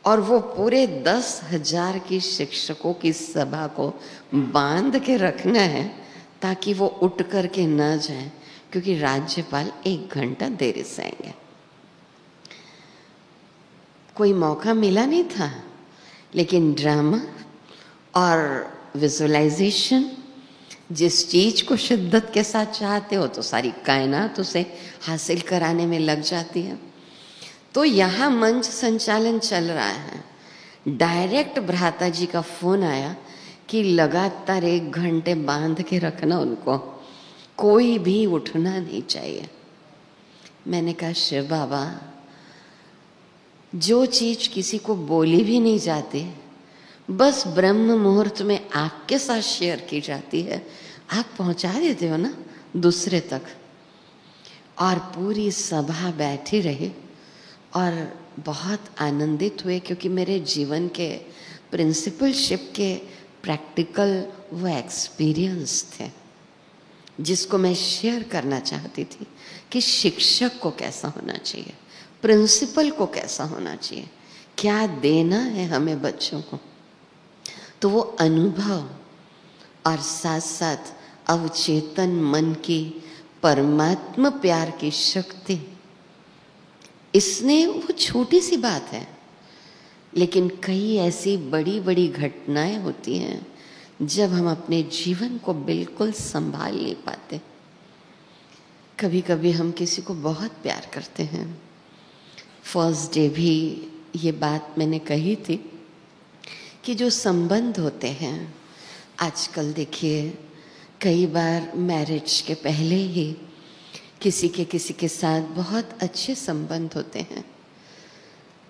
और वो पूरे 10,000 की शिक्षकों की सभा को बांध के रखना है ताकि वो उठ करके न जाए, क्योंकि राज्यपाल 1 घंटा देरी से आएंगे। कोई मौका मिला नहीं था, लेकिन ड्रामा और विजुअलाइजेशन, जिस चीज को शिद्दत के साथ चाहते हो तो सारी कायनात उसे हासिल कराने में लग जाती है। तो यहाँ मंच संचालन चल रहा है, डायरेक्ट भ्राता जी का फोन आया कि लगातार 1 घंटे बांध के रखना उनको, कोई भी उठना नहीं चाहिए। मैंने कहा, शिव बाबा, जो चीज किसी को बोली भी नहीं जाती बस ब्रह्म मुहूर्त में आपके साथ शेयर की जाती है, आप पहुंचा देते हो ना दूसरे तक। और पूरी सभा बैठी रही और बहुत आनंदित हुए, क्योंकि मेरे जीवन के प्रिंसिपलशिप के प्रैक्टिकल वो एक्सपीरियंस थे जिसको मैं शेयर करना चाहती थी कि शिक्षक को कैसा होना चाहिए, प्रिंसिपल को कैसा होना चाहिए, क्या देना है हमें बच्चों को। तो वो अनुभव और साथ साथ अवचेतन मन की परमात्मा प्यार की शक्ति, इसने, वो छोटी सी बात है लेकिन कई ऐसी बड़ी बड़ी घटनाएं होती हैं जब हम अपने जीवन को बिल्कुल संभाल नहीं पाते। कभी कभी हम किसी को बहुत प्यार करते हैं। फर्स्ट डे भी ये बात मैंने कही थी कि जो संबंध होते हैं, आजकल देखिए कई बार मैरिज के पहले ही किसी के साथ बहुत अच्छे संबंध होते हैं।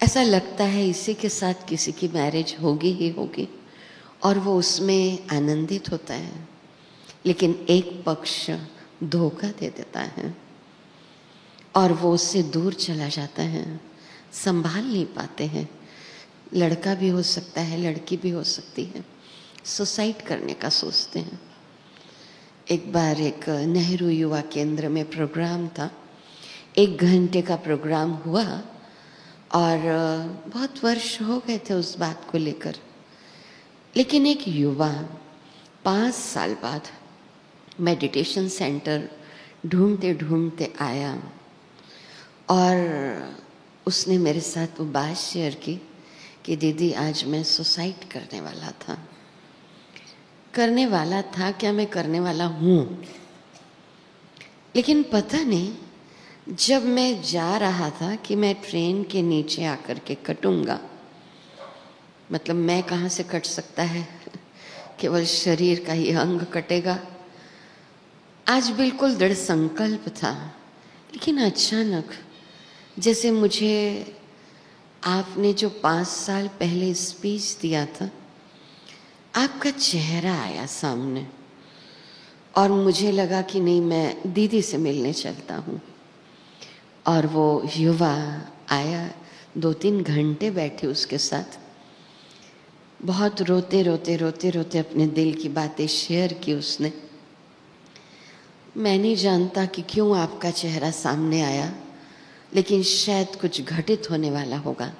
ऐसा लगता है इसी के साथ किसी की मैरिज होगी ही होगी और वो उसमें आनंदित होता है, लेकिन एक पक्ष धोखा दे देता है और वो उससे दूर चला जाता है, संभाल नहीं पाते हैं। लड़का भी हो सकता है, लड़की भी हो सकती है, सुसाइड करने का सोचते हैं। एक बार एक नेहरू युवा केंद्र में प्रोग्राम था, 1 घंटे का प्रोग्राम हुआ और बहुत वर्ष हो गए थे उस बात को लेकर, लेकिन एक युवा 5 साल बाद मेडिटेशन सेंटर ढूंढते ढूंढते आया और उसने मेरे साथ वो बात शेयर की कि दीदी आज मैं सुसाइड करने वाला था। करने वाला था क्या, मैं करने वाला हूँ, लेकिन पता नहीं जब मैं जा रहा था कि मैं ट्रेन के नीचे आकर के कटूंगा, मतलब मैं कहाँ से कट सकता है, केवल शरीर का ही अंग कटेगा। आज बिल्कुल दृढ़ संकल्प था, लेकिन अचानक जैसे मुझे आपने जो 5 साल पहले स्पीच दिया था, आपका चेहरा आया सामने और मुझे लगा कि नहीं, मैं दीदी से मिलने चलता हूँ। और वो युवा आया, 2-3 घंटे बैठे उसके साथ, बहुत रोते रोते रोते रोते अपने दिल की बातें शेयर की उसने। मैं नहीं जानता कि क्यों आपका चेहरा सामने आया, लेकिन शायद कुछ घटित होने वाला होगा,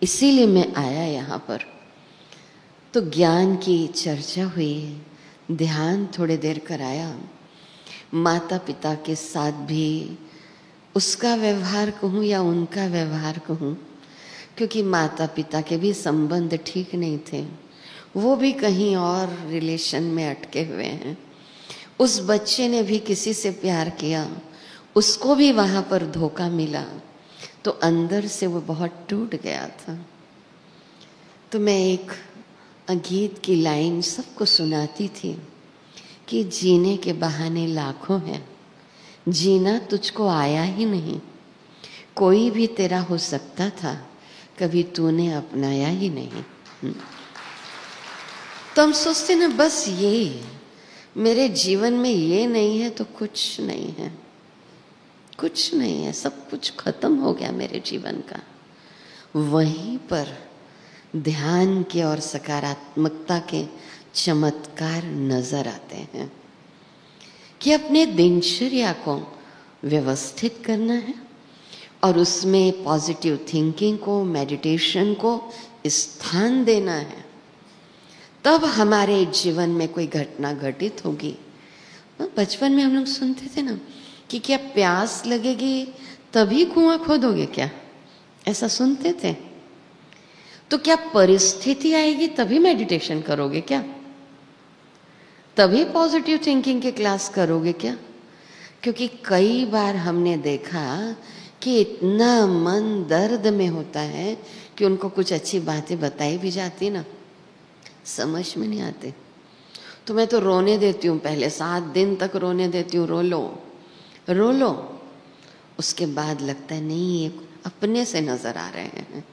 इसीलिए मैं आया यहाँ पर। तो ज्ञान की चर्चा हुई, ध्यान थोड़ी देर कराया, माता पिता के साथ भी उसका व्यवहार कहूँ या उनका व्यवहार कहूँ, क्योंकि माता पिता के भी संबंध ठीक नहीं थे, वो भी कहीं और रिलेशन में अटके हुए हैं। उस बच्चे ने भी किसी से प्यार किया, उसको भी वहाँ पर धोखा मिला, तो अंदर से वो बहुत टूट गया था। तो मैं एक गीत की लाइन सबको सुनाती थी कि जीने के बहाने लाखों हैं, जीना तुझको आया ही नहीं, कोई भी तेरा हो सकता था, कभी तूने अपनाया ही नहीं। तो हम सोचते ना, बस ये मेरे जीवन में ये नहीं है तो कुछ नहीं है, कुछ नहीं है, सब कुछ खत्म हो गया मेरे जीवन का। वहीं पर ध्यान के और सकारात्मकता के चमत्कार नजर आते हैं कि अपने दिनचर्या को व्यवस्थित करना है और उसमें पॉजिटिव थिंकिंग को, मेडिटेशन को स्थान देना है, तब हमारे जीवन में कोई घटना घटित होगी। बचपन में हम लोग सुनते थे ना कि क्या प्यास लगेगी तभी कुआं खोदोगे क्या, ऐसा सुनते थे। तो क्या परिस्थिति आएगी तभी मेडिटेशन करोगे क्या, तभी पॉजिटिव थिंकिंग के क्लास करोगे क्या? क्योंकि कई बार हमने देखा कि इतना मन दर्द में होता है कि उनको कुछ अच्छी बातें बताई भी जाती ना, समझ में नहीं आते। तो मैं तो रोने देती हूँ, पहले 7 दिन तक रोने देती हूँ, रो लो, उसके बाद लगता है नहीं, ये अपने से नजर आ रहे हैं।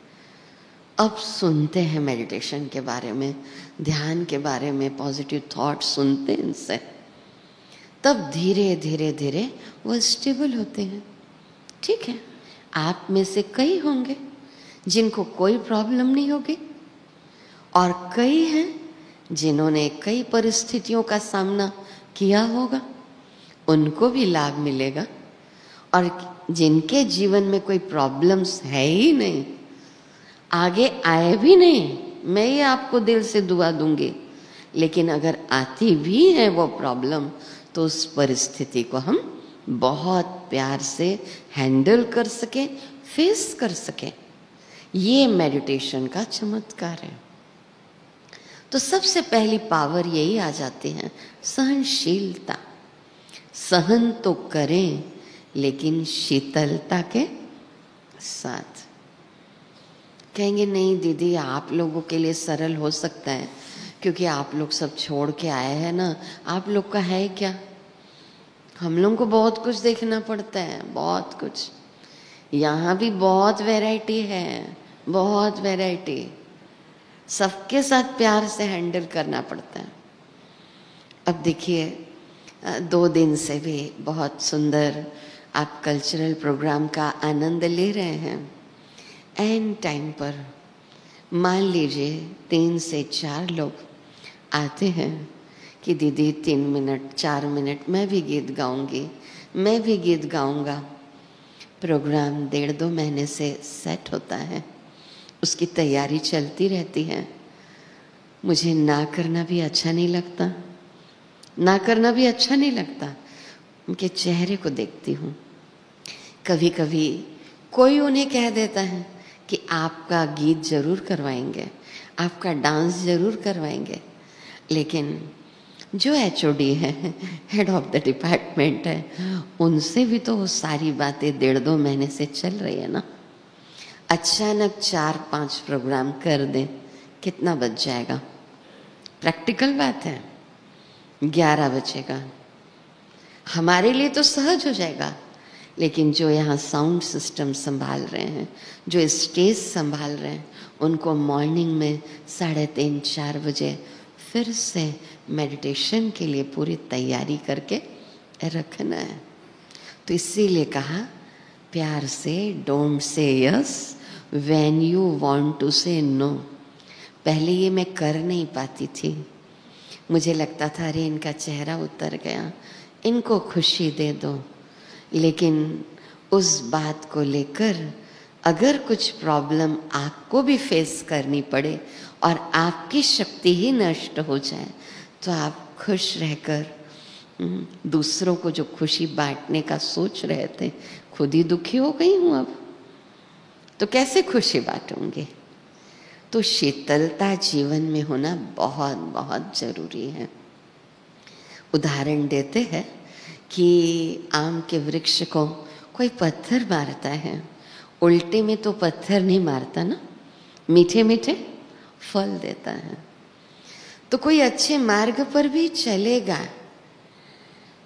अब सुनते हैं मेडिटेशन के बारे में, ध्यान के बारे में, पॉजिटिव थॉट सुनते हैं इनसे, तब धीरे धीरे धीरे वो स्टेबल होते हैं। ठीक है, आप में से कई होंगे जिनको कोई प्रॉब्लम नहीं होगी, और कई हैं जिन्होंने कई परिस्थितियों का सामना किया होगा, उनको भी लाभ मिलेगा। और जिनके जीवन में कोई प्रॉब्लम्स है ही नहीं, आगे आए भी नहीं, मैं ये आपको दिल से दुआ दूंगी, लेकिन अगर आती भी है वो प्रॉब्लम, तो उस परिस्थिति को हम बहुत प्यार से हैंडल कर सके, फेस कर सके। ये मेडिटेशन का चमत्कार है। तो सबसे पहली पावर यही आ जाती है, सहनशीलता। सहन तो करें, लेकिन शीतलता के साथ। कहेंगे नहीं दीदी, आप लोगों के लिए सरल हो सकता है क्योंकि आप लोग सब छोड़ के आए हैं ना, आप लोग का है क्या? हम लोगों को बहुत कुछ देखना पड़ता है, बहुत कुछ। यहाँ भी बहुत वैरायटी है, बहुत वैरायटी। सबके साथ प्यार से हैंडल करना पड़ता है। अब देखिए, 2 दिन से भी बहुत सुंदर आप कल्चरल प्रोग्राम का आनंद ले रहे हैं। एंड टाइम पर मान लीजिए 3 से 4 लोग आते हैं कि दीदी 3 मिनट 4 मिनट मैं भी गीत गाऊंगी, मैं भी गीत गाऊंगा। प्रोग्राम 1.5-2 महीने से सेट होता है, उसकी तैयारी चलती रहती है। मुझे ना करना भी अच्छा नहीं लगता, ना करना भी अच्छा नहीं लगता। उनके चेहरे को देखती हूँ। कभी कभी कोई उन्हें कह देता है कि आपका गीत जरूर करवाएंगे, आपका डांस जरूर करवाएंगे, लेकिन जो HOD है, हेड ऑफ द डिपार्टमेंट है, उनसे भी तो वो सारी बातें 1.5-2 महीने से चल रही है ना। अचानक 4-5 प्रोग्राम कर दें, कितना बच जाएगा? प्रैक्टिकल बात है, 11 बचेगा। हमारे लिए तो सहज हो जाएगा, लेकिन जो यहाँ साउंड सिस्टम संभाल रहे हैं, जो स्टेज संभाल रहे हैं, उनको मॉर्निंग में 3:30-4 बजे फिर से मेडिटेशन के लिए पूरी तैयारी करके रखना है। तो इसीलिए कहा प्यार से, don't say yes when you want to say no. पहले ये मैं कर नहीं पाती थी, मुझे लगता था अरे इनका चेहरा उतर गया, इनको खुशी दे दो। लेकिन उस बात को लेकर अगर कुछ प्रॉब्लम आपको भी फेस करनी पड़े और आपकी शक्ति ही नष्ट हो जाए, तो आप खुश रहकर दूसरों को जो खुशी बांटने का सोच रहे थे, खुद ही दुखी हो गई हूँ अब, तो कैसे खुशी बांटूंगी? तो शीतलता जीवन में होना बहुत बहुत जरूरी है। उदाहरण देते हैं कि आम के वृक्ष को कोई पत्थर मारता है, उल्टे में तो पत्थर नहीं मारता ना, मीठे मीठे फल देता है। तो कोई अच्छे मार्ग पर भी चलेगा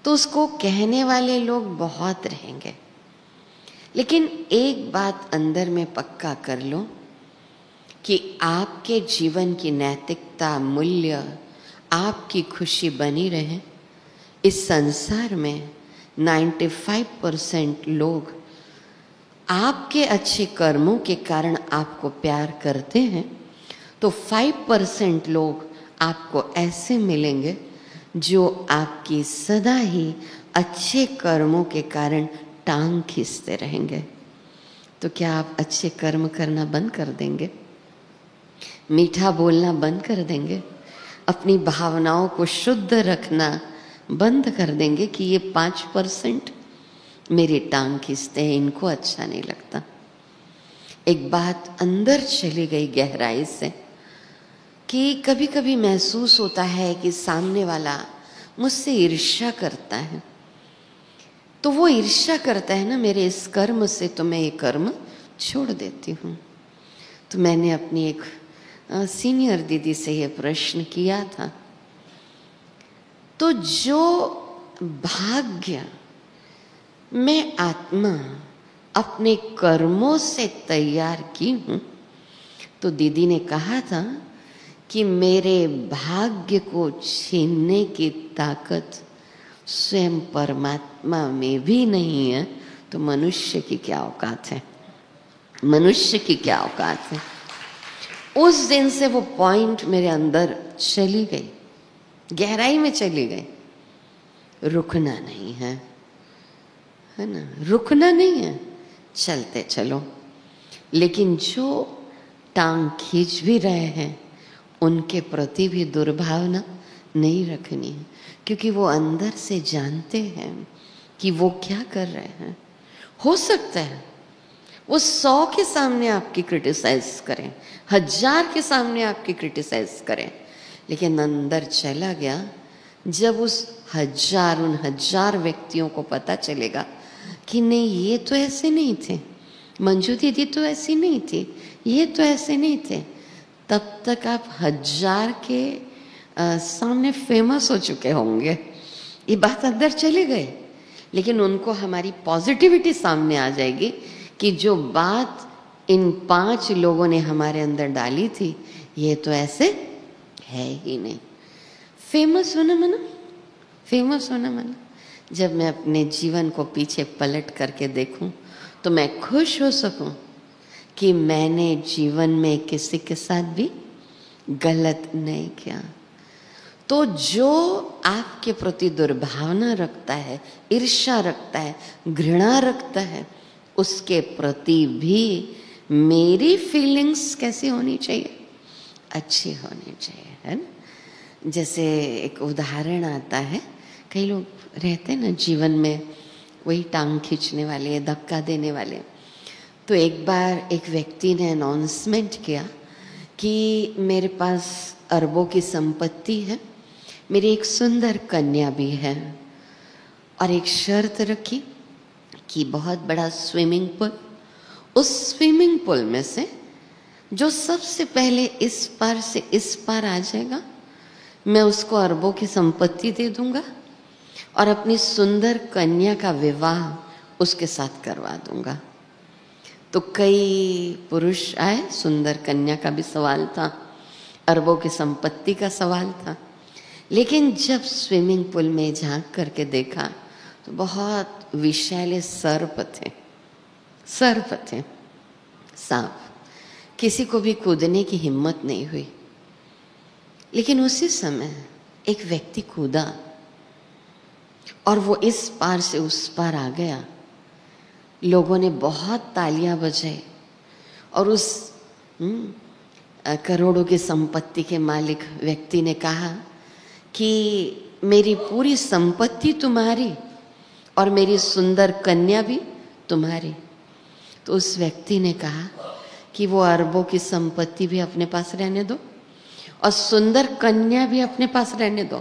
तो उसको कहने वाले लोग बहुत रहेंगे, लेकिन एक बात अंदर में पक्का कर लो कि आपके जीवन की नैतिकता, मूल्य, आपकी खुशी बनी रहे। इस संसार में 95% लोग आपके अच्छे कर्मों के कारण आपको प्यार करते हैं, तो 5% लोग आपको ऐसे मिलेंगे जो आपकी सदा ही अच्छे कर्मों के कारण टांग खींचते रहेंगे। तो क्या आप अच्छे कर्म करना बंद कर देंगे? मीठा बोलना बंद कर देंगे? अपनी भावनाओं को शुद्ध रखना बंद कर देंगे कि ये 5% मेरी टांग खींचते हैं, इनको अच्छा नहीं लगता? एक बात अंदर चली गई गहराई से कि कभी कभी महसूस होता है कि सामने वाला मुझसे ईर्ष्या करता है, तो वो ईर्ष्या करता है ना मेरे इस कर्म से, तो मैं ये कर्म छोड़ देती हूँ। तो मैंने अपनी एक सीनियर दीदी से ये प्रश्न किया था, तो जो भाग्य मैं आत्मा अपने कर्मों से तैयार की हूँ, तो दीदी ने कहा था कि मेरे भाग्य को छीनने की ताकत स्वयं परमात्मा में भी नहीं है, तो मनुष्य की क्या औकात है, मनुष्य की क्या औकात है। उस दिन से वो पॉइंट मेरे अंदर चली गई, गहराई में चली गई। रुकना नहीं है ना, रुकना नहीं है, चलते चलो। लेकिन जो टांग खींच भी रहे हैं उनके प्रति भी दुर्भावना नहीं रखनी है, क्योंकि वो अंदर से जानते हैं कि वो क्या कर रहे हैं। हो सकता है वो 100 के सामने आपकी क्रिटिसाइज करें, 1000 के सामने आपकी क्रिटिसाइज करें, लेकिन अंदर चला गया जब उन 1000 व्यक्तियों को पता चलेगा कि नहीं, ये तो ऐसे नहीं थे, मंजू दीदी तो ऐसी नहीं थी, ये तो ऐसे नहीं थे, तब तक आप 1000 के सामने फेमस हो चुके होंगे। ये बात अंदर चली गई, लेकिन उनको हमारी पॉजिटिविटी सामने आ जाएगी कि जो बात इन 5 लोगों ने हमारे अंदर डाली थी, ये तो ऐसे है ही नहीं। फेमस होना मना, फेमस होना मना। जब मैं अपने जीवन को पीछे पलट करके देखूं तो मैं खुश हो सकूं कि मैंने जीवन में किसी के साथ भी गलत नहीं किया। तो जो आपके प्रति दुर्भावना रखता है, ईर्ष्या रखता है, घृणा रखता है, उसके प्रति भी मेरी फीलिंग्स कैसी होनी चाहिए, अच्छी होनी चाहिए, है ना। जैसे एक उदाहरण आता है, कई लोग रहते हैं ना जीवन में, वही टांग खींचने वाले, धक्का देने वाले। तो एक बार एक व्यक्ति ने अनाउंसमेंट किया कि मेरे पास अरबों की संपत्ति है, मेरी एक सुंदर कन्या भी है, और एक शर्त रखी कि बहुत बड़ा स्विमिंग पूल, उस स्विमिंग पूल में से जो सबसे पहले इस पार से इस पार आ जाएगा, मैं उसको अरबों की संपत्ति दे दूंगा और अपनी सुंदर कन्या का विवाह उसके साथ करवा दूंगा। तो कई पुरुष आए, सुंदर कन्या का भी सवाल था, अरबों की संपत्ति का सवाल था। लेकिन जब स्विमिंग पूल में झांक करके देखा तो बहुत विषैले सर्प थे, सर्प थे, सांप। किसी को भी कूदने की हिम्मत नहीं हुई। लेकिन उसी समय एक व्यक्ति कूदा और वो इस पार से उस पार आ गया। लोगों ने बहुत तालियां बजाई और उस करोड़ों की संपत्ति के मालिक व्यक्ति ने कहा कि मेरी पूरी संपत्ति तुम्हारी और मेरी सुंदर कन्या भी तुम्हारी। तो उस व्यक्ति ने कहा कि वो अरबों की संपत्ति भी अपने पास रहने दो और सुंदर कन्या भी अपने पास रहने दो।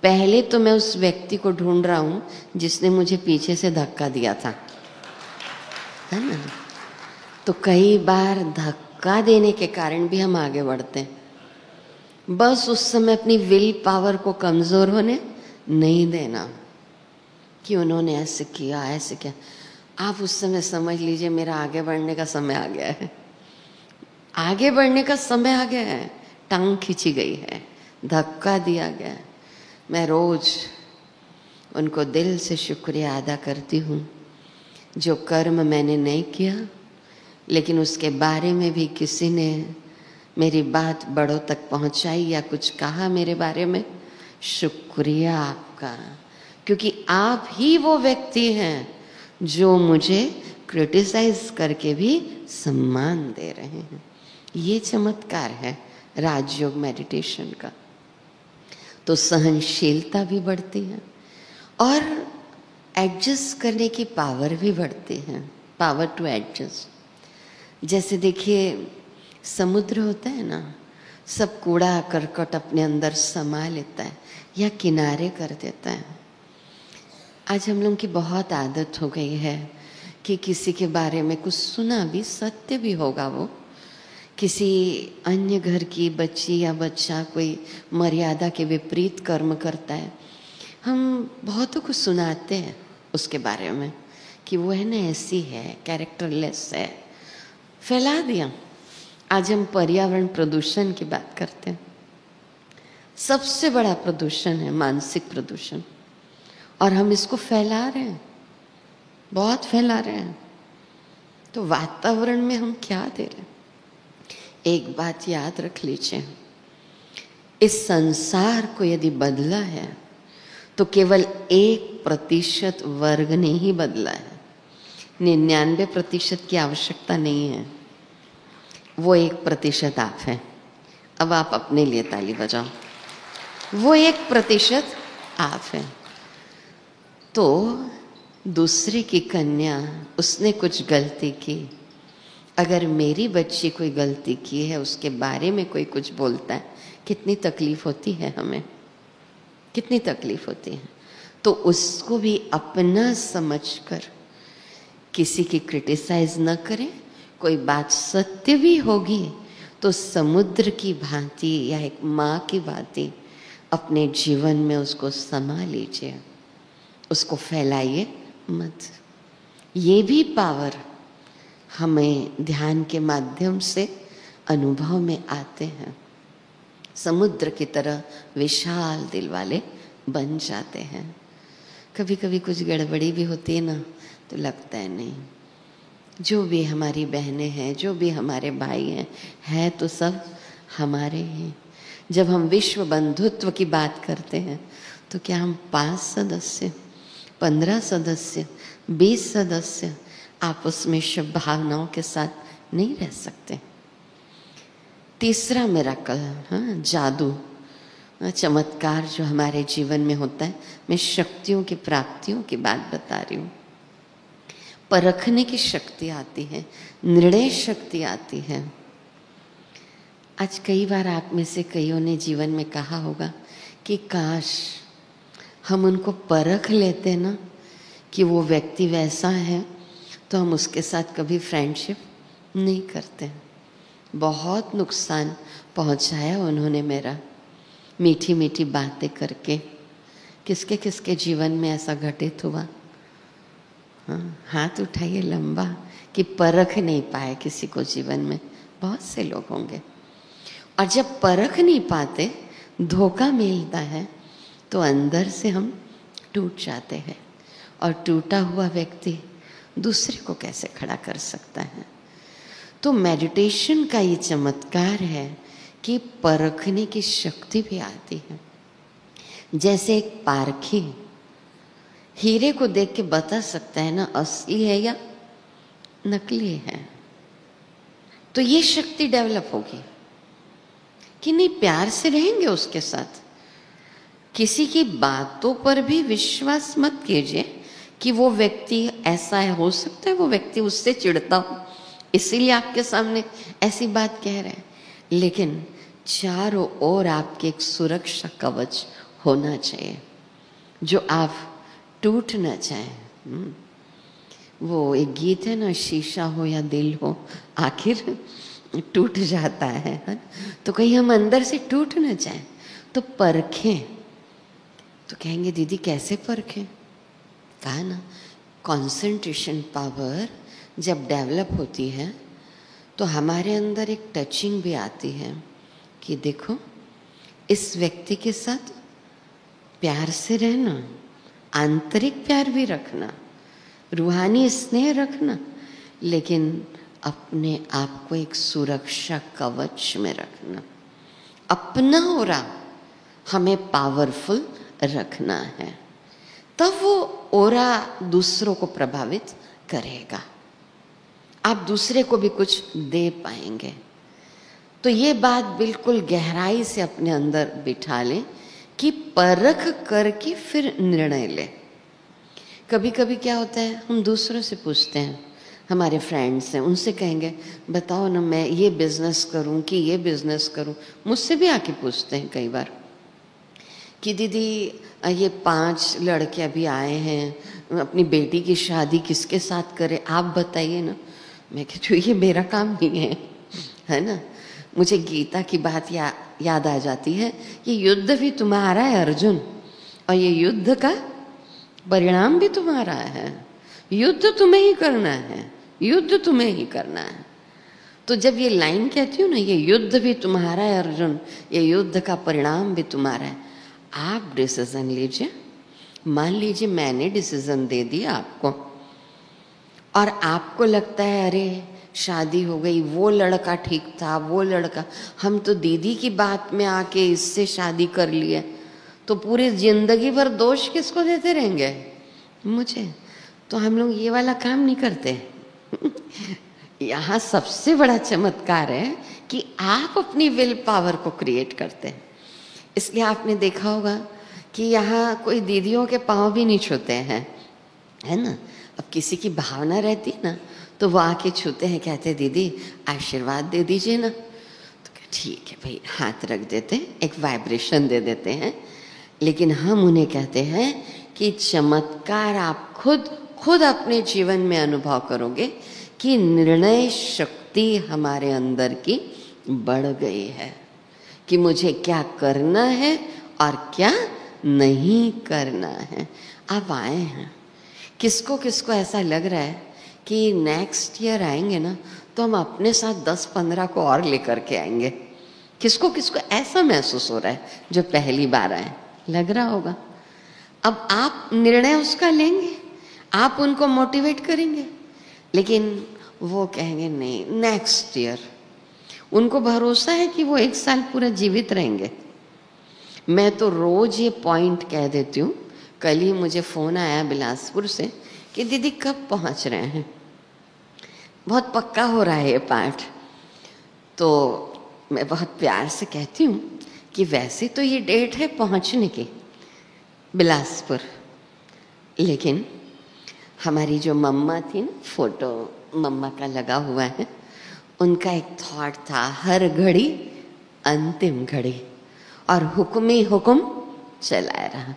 पहले तो मैं उस व्यक्ति को ढूंढ रहा हूं जिसने मुझे पीछे से धक्का दिया था, है ना। तो कई बार धक्का देने के कारण भी हम आगे बढ़ते हैं। बस उस समय अपनी विल पावर को कमजोर होने नहीं देना कि उन्होंने ऐसे किया, ऐसे किया। आप उस समय समझ लीजिए मेरा आगे बढ़ने का समय आ गया है, आगे बढ़ने का समय आ गया है। टांग खींची गई है, धक्का दिया गया है। मैं रोज उनको दिल से शुक्रिया अदा करती हूँ जो कर्म मैंने नहीं किया, लेकिन उसके बारे में भी किसी ने मेरी बात बड़ों तक पहुँचाई या कुछ कहा मेरे बारे में। शुक्रिया आपका, क्योंकि आप ही वो व्यक्ति हैं जो मुझे क्रिटिसाइज करके भी सम्मान दे रहे हैं। ये चमत्कार है राजयोग मेडिटेशन का। तो सहनशीलता भी बढ़ती है और एडजस्ट करने की पावर भी बढ़ती है, पावर टू एडजस्ट। जैसे देखिए समुद्र होता है ना, सब कूड़ा करकट अपने अंदर समा लेता है या किनारे कर देता है। आज हम लोगों की बहुत आदत हो गई है कि किसी के बारे में कुछ सुना भी, सत्य भी होगा, वो किसी अन्य घर की बच्ची या बच्चा कोई मर्यादा के विपरीत कर्म करता है, हम बहुतों को सुनाते हैं उसके बारे में कि वो है ना ऐसी है, कैरेक्टरलेस है, फैला दिया। आज हम पर्यावरण प्रदूषण की बात करते हैं। सबसे बड़ा प्रदूषण है मानसिक प्रदूषण, और हम इसको फैला रहे हैं, बहुत फैला रहे हैं। तो वातावरण में हम क्या दे रहे हैं? एक बात याद रख लीजिए, इस संसार को यदि बदला है तो केवल 1% वर्ग ने ही बदला है। 99% की आवश्यकता नहीं है, वो 1% आप हैं। अब आप अपने लिए ताली बजाओ, वो 1% आप हैं। तो दूसरे की कन्या, उसने कुछ गलती की, अगर मेरी बच्ची कोई गलती की है, उसके बारे में कोई कुछ बोलता है, कितनी तकलीफ होती है हमें, कितनी तकलीफ होती है। तो उसको भी अपना समझकर किसी की क्रिटिसाइज न करें। कोई बात सत्य भी होगी तो समुद्र की भांति या एक माँ की भांति अपने जीवन में उसको समा लीजिए, उसको फैलाइए मत। ये भी पावर हमें ध्यान के माध्यम से अनुभव में आते हैं। समुद्र की तरह विशाल दिल वाले बन जाते हैं। कभी कभी कुछ गड़बड़ी भी होती है ना, तो लगता है नहीं, जो भी हमारी बहनें हैं, जो भी हमारे भाई हैं, है तो सब हमारे हैं। जब हम विश्व बंधुत्व की बात करते हैं तो क्या हम 5 सदस्य, 15 सदस्य, 20 सदस्य आपस में शुभ भावनाओं के साथ नहीं रह सकते? तीसरा मिरेकल, हाँ, जादू, चमत्कार जो हमारे जीवन में होता है, मैं शक्तियों की प्राप्तियों की बात बता रही हूँ। परखने की शक्ति आती है, निर्णय शक्ति आती है। आज कई बार आप में से कईयों ने जीवन में कहा होगा कि काश हम उनको परख लेते ना कि वो व्यक्ति वैसा है, तो हम उसके साथ कभी फ्रेंडशिप नहीं करते। बहुत नुकसान पहुंचाया उन्होंने मेरा, मीठी मीठी बातें करके। किसके किसके जीवन में ऐसा घटित हुआ? हाँ, हाथ उठाइए लंबा कि परख नहीं पाए किसी को जीवन में। बहुत से लोग होंगे। और जब परख नहीं पाते, धोखा मिलता है, तो अंदर से हम टूट जाते हैं। और टूटा हुआ व्यक्ति दूसरे को कैसे खड़ा कर सकता है? तो मेडिटेशन का ये चमत्कार है कि परखने की शक्ति भी आती है। जैसे एक पारखी हीरे को देख के बता सकता है ना, असली है या नकली है। तो ये शक्ति डेवलप होगी कि नहीं, प्यार से रहेंगे उसके साथ। किसी की बातों पर भी विश्वास मत कीजिए कि वो व्यक्ति ऐसा है। हो सकता है वो व्यक्ति उससे चिढ़ता हो, इसीलिए आपके सामने ऐसी बात कह रहे हैं, लेकिन चारों ओर आपके एक सुरक्षा कवच होना चाहिए जो आप टूट न जाए। वो एक गीत है ना, शीशा हो या दिल हो, आखिर टूट जाता है। तो कहीं हम अंदर से टूट न जाए, तो परखें। तो कहेंगे दीदी कैसे परखें? कहा ना, कंसंट्रेशन पावर जब डेवलप होती है तो हमारे अंदर एक टचिंग भी आती है कि देखो, इस व्यक्ति के साथ प्यार से रहना, आंतरिक प्यार भी रखना, रूहानी स्नेह रखना, लेकिन अपने आप को एक सुरक्षा कवच में रखना। अपना ओरा हमें पावरफुल रखना है, तब वो ओरा दूसरों को प्रभावित करेगा। आप दूसरे को भी कुछ दे पाएंगे। तो ये बात बिल्कुल गहराई से अपने अंदर बिठा लें कि परख करके फिर निर्णय लें। कभी कभी क्या होता है, हम दूसरों से पूछते हैं, हमारे फ्रेंड्स हैं, उनसे कहेंगे बताओ ना, मैं ये बिजनेस करूं कि ये बिजनेस करूं। मुझसे भी आके पूछते हैं कई बार कि दीदी ये 5 लड़के अभी आए हैं, अपनी बेटी की शादी किसके साथ करें, आप बताइए ना। मैं कहती हूँ ये मेरा काम नहीं है ना। मुझे गीता की बात याद आ जाती है, ये युद्ध भी तुम्हारा है अर्जुन, और ये युद्ध का परिणाम भी तुम्हारा है। युद्ध तुम्हें ही करना है, युद्ध तुम्हें ही करना है। तो जब ये लाइन कहती हूँ ना, ये युद्ध भी तुम्हारा है अर्जुन, ये युद्ध का परिणाम भी तुम्हारा है, आप डिसीजन लीजिए। मान लीजिए मैंने डिसीजन दे दिया आपको और आपको लगता है अरे शादी हो गई, वो लड़का ठीक था, वो लड़का, हम तो दीदी की बात में आके इससे शादी कर लिए, तो पूरी जिंदगी भर दोष किसको देते रहेंगे? मुझे। तो हम लोग ये वाला काम नहीं करते। यहाँ सबसे बड़ा चमत्कार है कि आप अपनी विल पावर को क्रिएट करते हैं। इसलिए आपने देखा होगा कि यहाँ कोई दीदियों के पाँव भी नहीं छूते हैं, है ना। अब किसी की भावना रहती है ना, तो वो आके छूते हैं, कहते दीदी आशीर्वाद दे दीजिए ना, तो ठीक है भाई, हाथ रख देते हैं, एक वाइब्रेशन दे देते हैं। लेकिन हम उन्हें कहते हैं कि चमत्कार आप खुद अपने जीवन में अनुभव करोगे कि निर्णय शक्ति हमारे अंदर की बढ़ गई है कि मुझे क्या करना है और क्या नहीं करना है। आप आए हैं, किसको किसको ऐसा लग रहा है कि नेक्स्ट ईयर आएंगे ना तो हम अपने साथ 10-15 को और लेकर के आएंगे? किसको किसको ऐसा महसूस हो रहा है जो पहली बार आए? लग रहा होगा। अब आप निर्णय उसका लेंगे, आप उनको मोटिवेट करेंगे, लेकिन वो कहेंगे नहीं नेक्स्ट ईयर। उनको भरोसा है कि वो 1 साल पूरा जीवित रहेंगे। मैं तो रोज ये पॉइंट कह देती हूँ। कल ही मुझे फ़ोन आया बिलासपुर से कि दीदी कब पहुँच रहे हैं, बहुत पक्का हो रहा है ये पाठ। तो मैं बहुत प्यार से कहती हूँ कि वैसे तो ये डेट है पहुँचने की बिलासपुर, लेकिन हमारी जो मम्मा थी ना, फोटो मम्मा का लगा हुआ है, उनका एक थॉट था हर घड़ी अंतिम घड़ी, और हुक्म ही हुक्म चला रहा।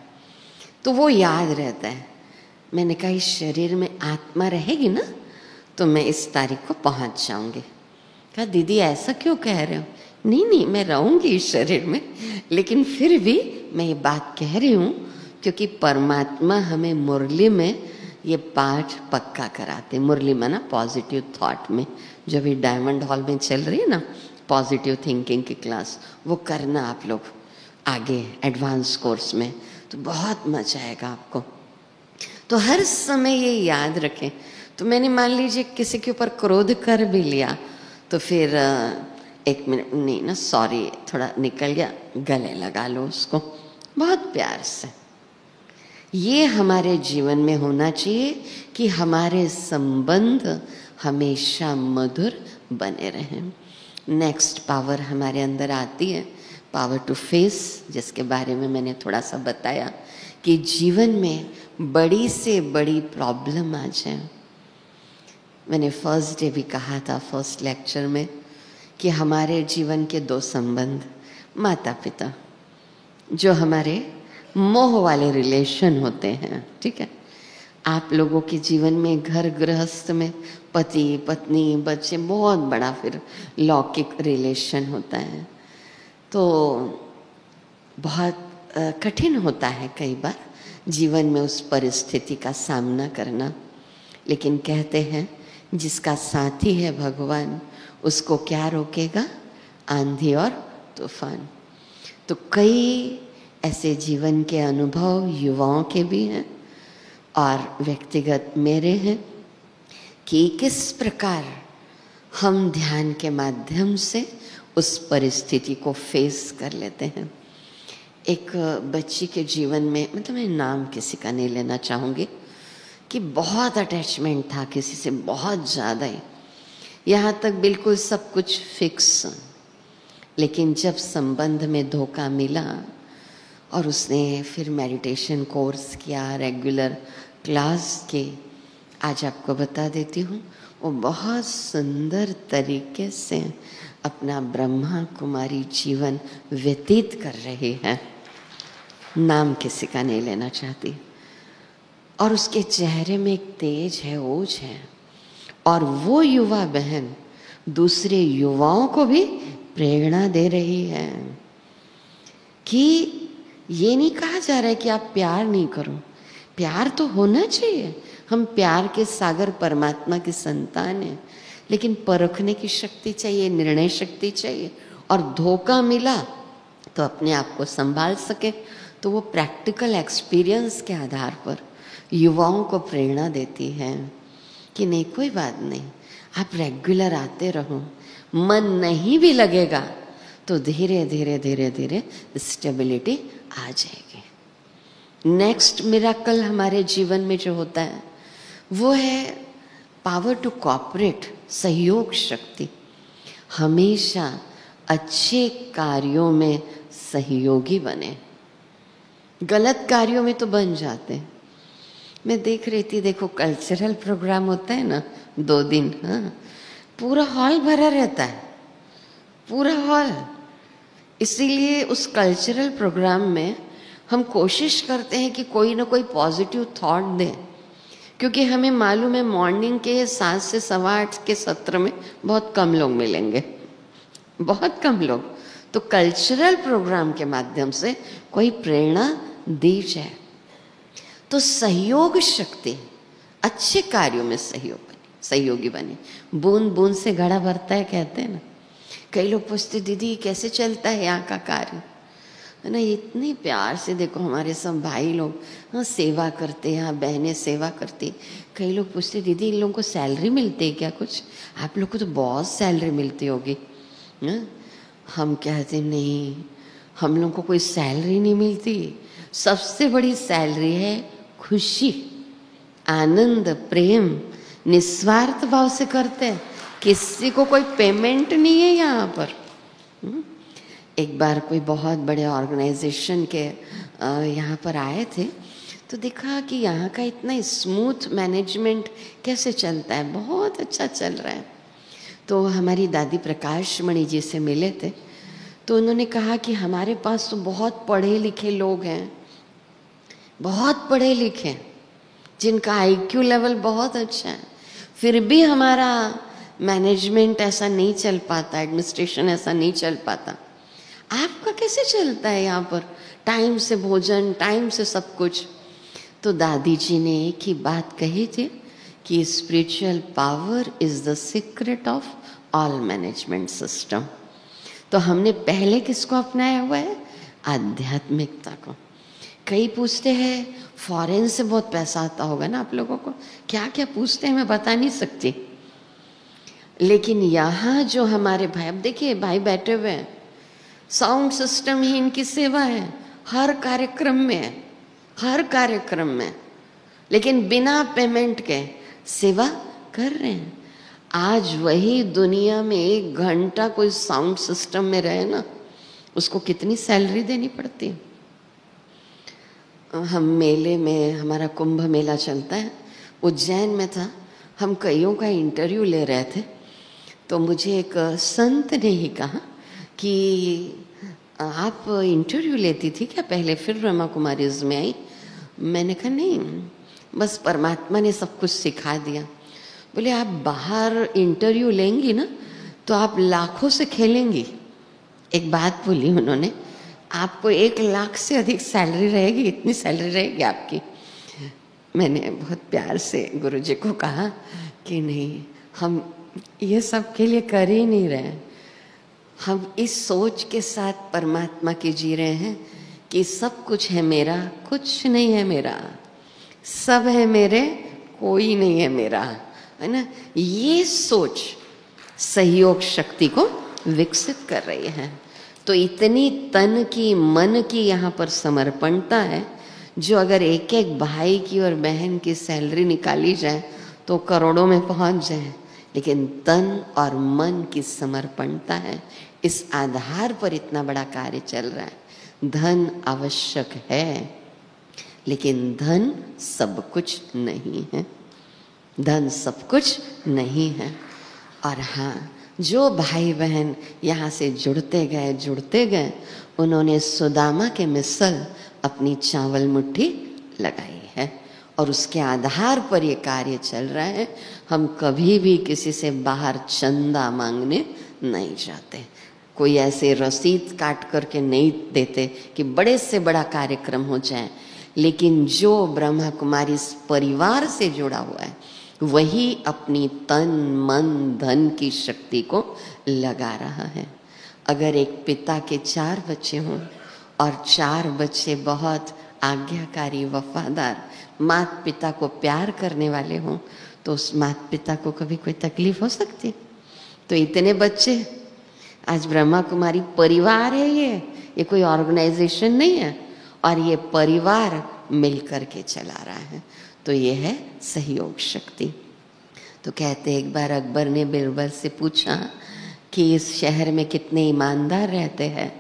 तो वो याद रहता है। मैंने कहा इस शरीर में आत्मा रहेगी ना तो मैं इस तारीख को पहुंच जाऊंगी। कहा दीदी ऐसा क्यों कह रहे हो? नहीं मैं रहूंगी इस शरीर में, लेकिन फिर भी मैं ये बात कह रही हूँ क्योंकि परमात्मा हमें मुरली में ये पाठ पक्का कराते। मुरली माना पॉजिटिव थॉट में, जो भी डायमंड हॉल में चल रही है ना पॉजिटिव थिंकिंग की क्लास, वो करना आप लोग आगे एडवांस कोर्स में, तो बहुत मजा आएगा आपको। तो हर समय ये याद रखें। तो मैंने मान लीजिए किसी के ऊपर क्रोध कर भी लिया तो फिर 1 मिनट नहीं ना, सॉरी थोड़ा निकल गया, गले लगा लो उसको बहुत प्यार से। ये हमारे जीवन में होना चाहिए कि हमारे संबंध हमेशा मधुर बने रहें। नेक्स्ट पावर हमारे अंदर आती है, पावर टू फेस, जिसके बारे में मैंने थोड़ा सा बताया कि जीवन में बड़ी से बड़ी प्रॉब्लम आ जाए। मैंने फर्स्ट डे भी कहा था फर्स्ट लेक्चर में कि हमारे जीवन के 2 संबंध, माता पिता, जो हमारे मोह वाले रिलेशन होते हैं, ठीक है। आप लोगों के जीवन में घर गृहस्थ में पति पत्नी बच्चे बहुत बड़ा फिर लौकिक रिलेशन होता है, तो बहुत कठिन होता है कई बार जीवन में उस परिस्थिति का सामना करना। लेकिन कहते हैं जिसका साथी है भगवान, उसको क्या रोकेगा? आंधी और तूफान। तो कई ऐसे जीवन के अनुभव युवाओं के भी हैं और व्यक्तिगत मेरे हैं कि किस प्रकार हम ध्यान के माध्यम से उस परिस्थिति को फेस कर लेते हैं। एक बच्ची के जीवन में, मतलब मैं नाम किसी का नहीं लेना चाहूँगी, कि बहुत अटैचमेंट था किसी से, बहुत ज़्यादा ही, यहाँ तक बिल्कुल सब कुछ फिक्स। लेकिन जब संबंध में धोखा मिला और उसने फिर मेडिटेशन कोर्स किया, रेगुलर क्लास की, आज आपको बता देती हूँ वो बहुत सुंदर तरीके से अपना ब्रह्मा कुमारी जीवन व्यतीत कर रही है। नाम किसी का नहीं लेना चाहती। और उसके चेहरे में एक तेज है, ओज है, और वो युवा बहन दूसरे युवाओं को भी प्रेरणा दे रही है कि ये नहीं कहा जा रहा है कि आप प्यार नहीं करो, प्यार तो होना चाहिए। हम प्यार के सागर परमात्मा की संतान हैं, लेकिन परखने की शक्ति चाहिए, निर्णय शक्ति चाहिए, और धोखा मिला तो अपने आप को संभाल सके। तो वो प्रैक्टिकल एक्सपीरियंस के आधार पर युवाओं को प्रेरणा देती है कि नहीं, कोई बात नहीं, आप रेगुलर आते रहो, मन नहीं भी लगेगा तो धीरे धीरे धीरे धीरे स्टेबिलिटी आ जाएगी। नेक्स्ट मिरेकल हमारे जीवन में जो होता है वो है पावर टू कोऑपरेट, सहयोग शक्ति। हमेशा अच्छे कार्यों में सहयोगी बने, गलत कार्यों में तो बन जाते हैं। मैं देख रही थी, देखो कल्चरल प्रोग्राम होता है ना 2 दिन, हाँ, पूरा हॉल भरा रहता है, पूरा हॉल। इसीलिए उस कल्चरल प्रोग्राम में हम कोशिश करते हैं कि कोई ना कोई पॉजिटिव थॉट दें, क्योंकि हमें मालूम है मॉर्निंग के 7 से 8:15 के सत्र में बहुत कम लोग मिलेंगे, बहुत कम लोग। तो कल्चरल प्रोग्राम के माध्यम से कोई प्रेरणा दी जाए तो सहयोग शक्ति, अच्छे कार्यों में सहयोगी बने। बूंद बूंद से घड़ा भरता है कहते हैं ना। कई लोग पूछते, दीदी कैसे चलता है यहाँ का कार्य, है ना, इतनी प्यार से देखो हमारे सब भाई लोग, हाँ, सेवा करते हैं, हाँ, बहनें सेवा करती। कई लोग पूछते, दीदी इन लोगों को सैलरी मिलती है क्या कुछ? आप लोग को तो बहुत सैलरी मिलती होगी। हाँ? हम कहते नहीं, हम लोग को कोई सैलरी नहीं मिलती। सबसे बड़ी सैलरी है खुशी, आनंद, प्रेम, निस्वार्थ भाव से करते हैं, किसी को कोई पेमेंट नहीं है यहाँ पर। एक बार कोई बहुत बड़े ऑर्गेनाइजेशन के यहाँ पर आए थे, तो देखा कि यहाँ का इतना स्मूथ मैनेजमेंट कैसे चलता है, बहुत अच्छा चल रहा है। तो हमारी दादी प्रकाश मणि जी से मिले थे, तो उन्होंने कहा कि हमारे पास तो बहुत पढ़े लिखे लोग हैं, बहुत पढ़े लिखे, जिनका IQ लेवल बहुत अच्छा है, फिर भी हमारा मैनेजमेंट ऐसा नहीं चल पाता, एडमिनिस्ट्रेशन ऐसा नहीं चल पाता। आपका कैसे चलता है यहाँ पर, टाइम से भोजन, टाइम से सब कुछ? तो दादी जी ने एक ही बात कही थी कि spiritual power is the secret of all management system. तो हमने पहले किसको अपनाया हुआ है? आध्यात्मिकता को। कई पूछते हैं फॉरेन से बहुत पैसा आता होगा ना आप लोगों को, क्या क्या पूछते हैं मैं बता नहीं सकती, लेकिन यहाँ जो हमारे भाई, अब देखिए भाई बैठे हुए हैं, साउंड सिस्टम ही इनकी सेवा है, हर कार्यक्रम में, हर कार्यक्रम में, लेकिन बिना पेमेंट के सेवा कर रहे हैं। आज वही दुनिया में 1 घंटा कोई साउंड सिस्टम में रहे ना, उसको कितनी सैलरी देनी पड़ती है। हम मेले में, हमारा कुंभ मेला चलता है, उज्जैन में था, हम कईयों का इंटरव्यू ले रहे थे, तो मुझे एक संत ने ही कहा कि आप इंटरव्यू लेती थी क्या पहले, फिर ब्रह्मा कुमारीज में आई? मैंने कहा नहीं, बस परमात्मा ने सब कुछ सिखा दिया। बोले आप बाहर इंटरव्यू लेंगी ना तो आप लाखों से खेलेंगी। एक बात बोली उन्होंने, आपको 1 लाख से अधिक सैलरी रहेगी, इतनी सैलरी रहेगी आपकी। मैंने बहुत प्यार से गुरुजी को कहा कि नहीं, हम ये सब के लिए कर ही नहीं रहे, हम इस सोच के साथ परमात्मा की जी रहे हैं कि सब कुछ है मेरा, कुछ नहीं है मेरा, सब है मेरे, कोई नहीं है मेरा, है ना। ये सोच सहयोग शक्ति को विकसित कर रही है। तो इतनी तन की मन की यहाँ पर समर्पणता है, जो अगर एक एक भाई की और बहन की सैलरी निकाली जाए तो करोड़ों में पहुँच जाए, लेकिन तन और मन की समर्पणता है, इस आधार पर इतना बड़ा कार्य चल रहा है। धन आवश्यक है, लेकिन धन सब कुछ नहीं है, धन सब कुछ नहीं है। और हाँ, जो भाई बहन यहाँ से जुड़ते गए, उन्होंने सुदामा के मिसल अपनी चावल मुट्ठी लगाई है, और उसके आधार पर ये कार्य चल रहा है। हम कभी भी किसी से बाहर चंदा मांगने नहीं जाते, कोई ऐसे रसीद काट करके नहीं देते कि बड़े से बड़ा कार्यक्रम हो जाए। लेकिन जो ब्रह्मा कुमारी इस परिवार से जुड़ा हुआ है, वही अपनी तन मन धन की शक्ति को लगा रहा है। अगर एक पिता के 4 बच्चे हों और 4 बच्चे बहुत आज्ञाकारी वफादार माता पिता को प्यार करने वाले हों, तो उस माता पिता को कभी कोई तकलीफ हो सकती? तो इतने बच्चे, आज ब्रह्मा कुमारी परिवार है, ये कोई ऑर्गेनाइजेशन नहीं है, और ये परिवार मिलकर के चला रहा है। तो ये है सहयोग शक्ति। तो कहते एक बार अकबर ने बिरबल से पूछा कि इस शहर में कितने ईमानदार रहते हैं?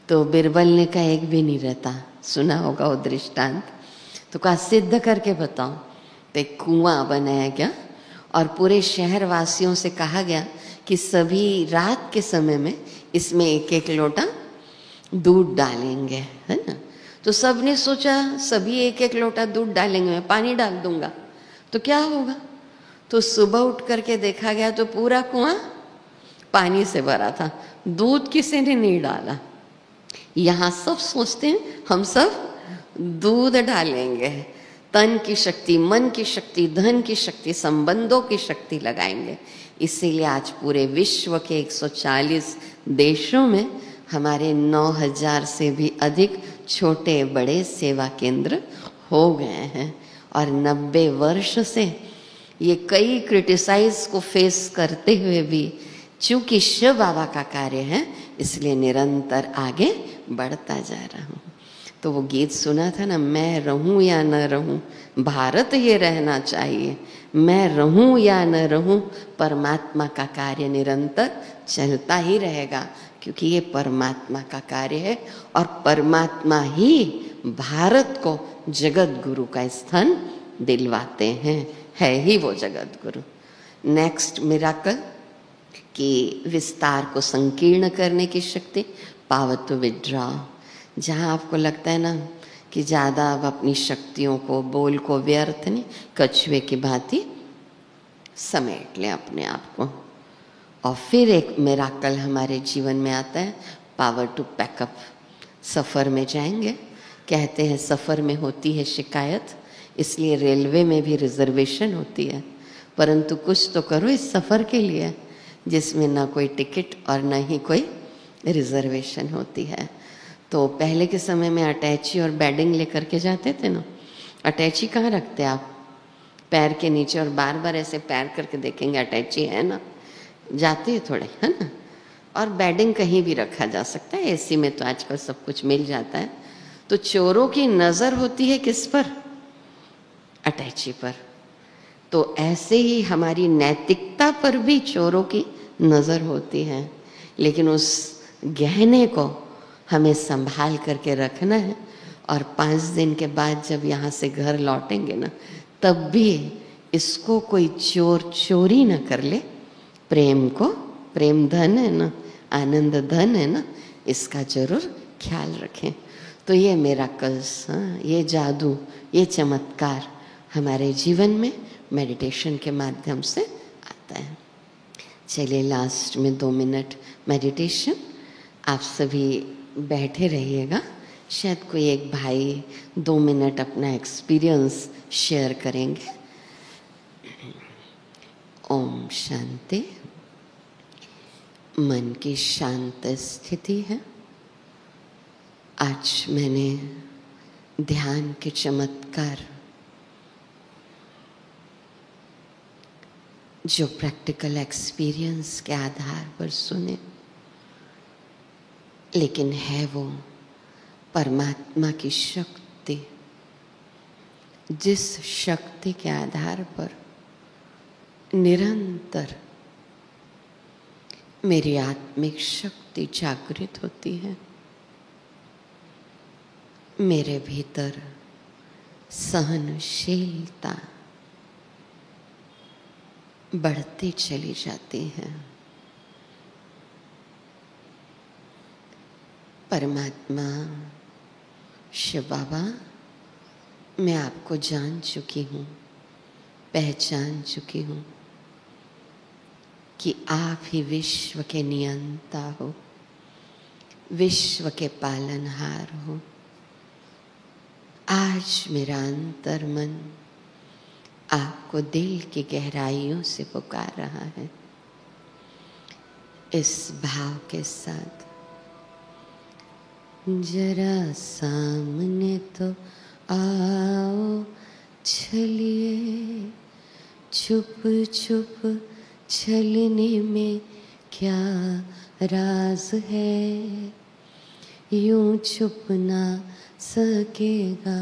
तो बिरबल ने कहा एक भी नहीं रहता। सुना होगा वो दृष्टांत। तो कहा सिद्ध करके बताओ। तो एक कुआं बनाया गया और पूरे शहर वासियों से कहा गया कि सभी रात के समय में इसमें 1-1 लोटा दूध डालेंगे, है ना। तो सबने सोचा सभी 1-1 लोटा दूध डालेंगे, मैं पानी डाल दूंगा तो क्या होगा। तो सुबह उठ करके देखा गया तो पूरा कुआं पानी से भरा था, दूध किसी ने नहीं डाला। यहाँ सब सोचते हैं हम सब दूध डालेंगे, तन की शक्ति, मन की शक्ति, धन की शक्ति, संबंधों की शक्ति लगाएंगे। इसीलिए आज पूरे विश्व के 140 देशों में हमारे 9000 से भी अधिक छोटे बड़े सेवा केंद्र हो गए हैं। और 90 वर्ष से ये कई क्रिटिसाइज को फेस करते हुए भी चूंकि शिव बाबा का कार्य है, इसलिए निरंतर आगे बढ़ता जा रहा हूँ। तो वो गीत सुना था ना, मैं रहूं या न रहूं भारत ये रहना चाहिए, मैं रहूं या न रहूं परमात्मा का कार्य निरंतर चलता ही रहेगा, क्योंकि ये परमात्मा का कार्य है और परमात्मा ही भारत को जगत गुरु का स्थान दिलवाते हैं, है ही वो जगत गुरु। नेक्स्ट मिराकल कि विस्तार को संकीर्ण करने की शक्ति, पावर टू विड्रॉ। जहाँ आपको लगता है ना कि ज़्यादा अब अपनी शक्तियों को, बोल को व्यर्थ नहीं, कछुए की भांति समेट लें अपने आप को। और फिर एक मिराकल हमारे जीवन में आता है, पावर टू पैकअप। सफ़र में जाएंगे, कहते हैं सफ़र में होती है शिकायत, इसलिए रेलवे में भी रिजर्वेशन होती है, परंतु कुछ तो करो इस सफ़र के लिए जिसमें ना कोई टिकट और ना ही कोई रिजर्वेशन होती है। तो पहले के समय में अटैची और बेडिंग लेकर के जाते थे ना। अटैची कहाँ रखते आप? पैर के नीचे, और बार बार ऐसे पैर करके देखेंगे अटैची है ना, जाते हैं थोड़े, है ना। और बेडिंग कहीं भी रखा जा सकता है, एसी में तो आजकल सब कुछ मिल जाता है। तो चोरों की नज़र होती है किस पर? अटैची पर। तो ऐसे ही हमारी नैतिकता पर भी चोरों की नज़र होती है, लेकिन उस गहने को हमें संभाल करके रखना है। और 5 दिन के बाद जब यहाँ से घर लौटेंगे ना, तब भी इसको कोई चोर चोरी न कर ले। प्रेम को, प्रेम धन है ना, आनंद धन है ना, इसका जरूर ख्याल रखें। तो ये मिराकल्स, ये जादू, ये चमत्कार हमारे जीवन में मेडिटेशन के माध्यम से आता है। चलिए लास्ट में 2 मिनट मेडिटेशन। आप सभी बैठे रहिएगा, शायद कोई एक भाई 2 मिनट अपना एक्सपीरियंस शेयर करेंगे। ओम शांति। मन की शांत स्थिति है। आज मैंने ध्यान के चमत्कार जो प्रैक्टिकल एक्सपीरियंस के आधार पर सुने, लेकिन है वो परमात्मा की शक्ति, जिस शक्ति के आधार पर निरंतर मेरी आत्मिक शक्ति जागृत होती है। मेरे भीतर सहनशीलता बढ़ती चली जाती है। परमात्मा शिव बाबा, मैं आपको जान चुकी हूँ, पहचान चुकी हूँ कि आप ही विश्व के नियंता हो, विश्व के पालनहार हो। आज मेरा अंतर मन आपको दिल की गहराइयों से पुकार रहा है। इस भाव के साथ जरा सामने तो आओ चलिए, छुप छुप चलने में क्या राज है, यूं छुप ना सकेगा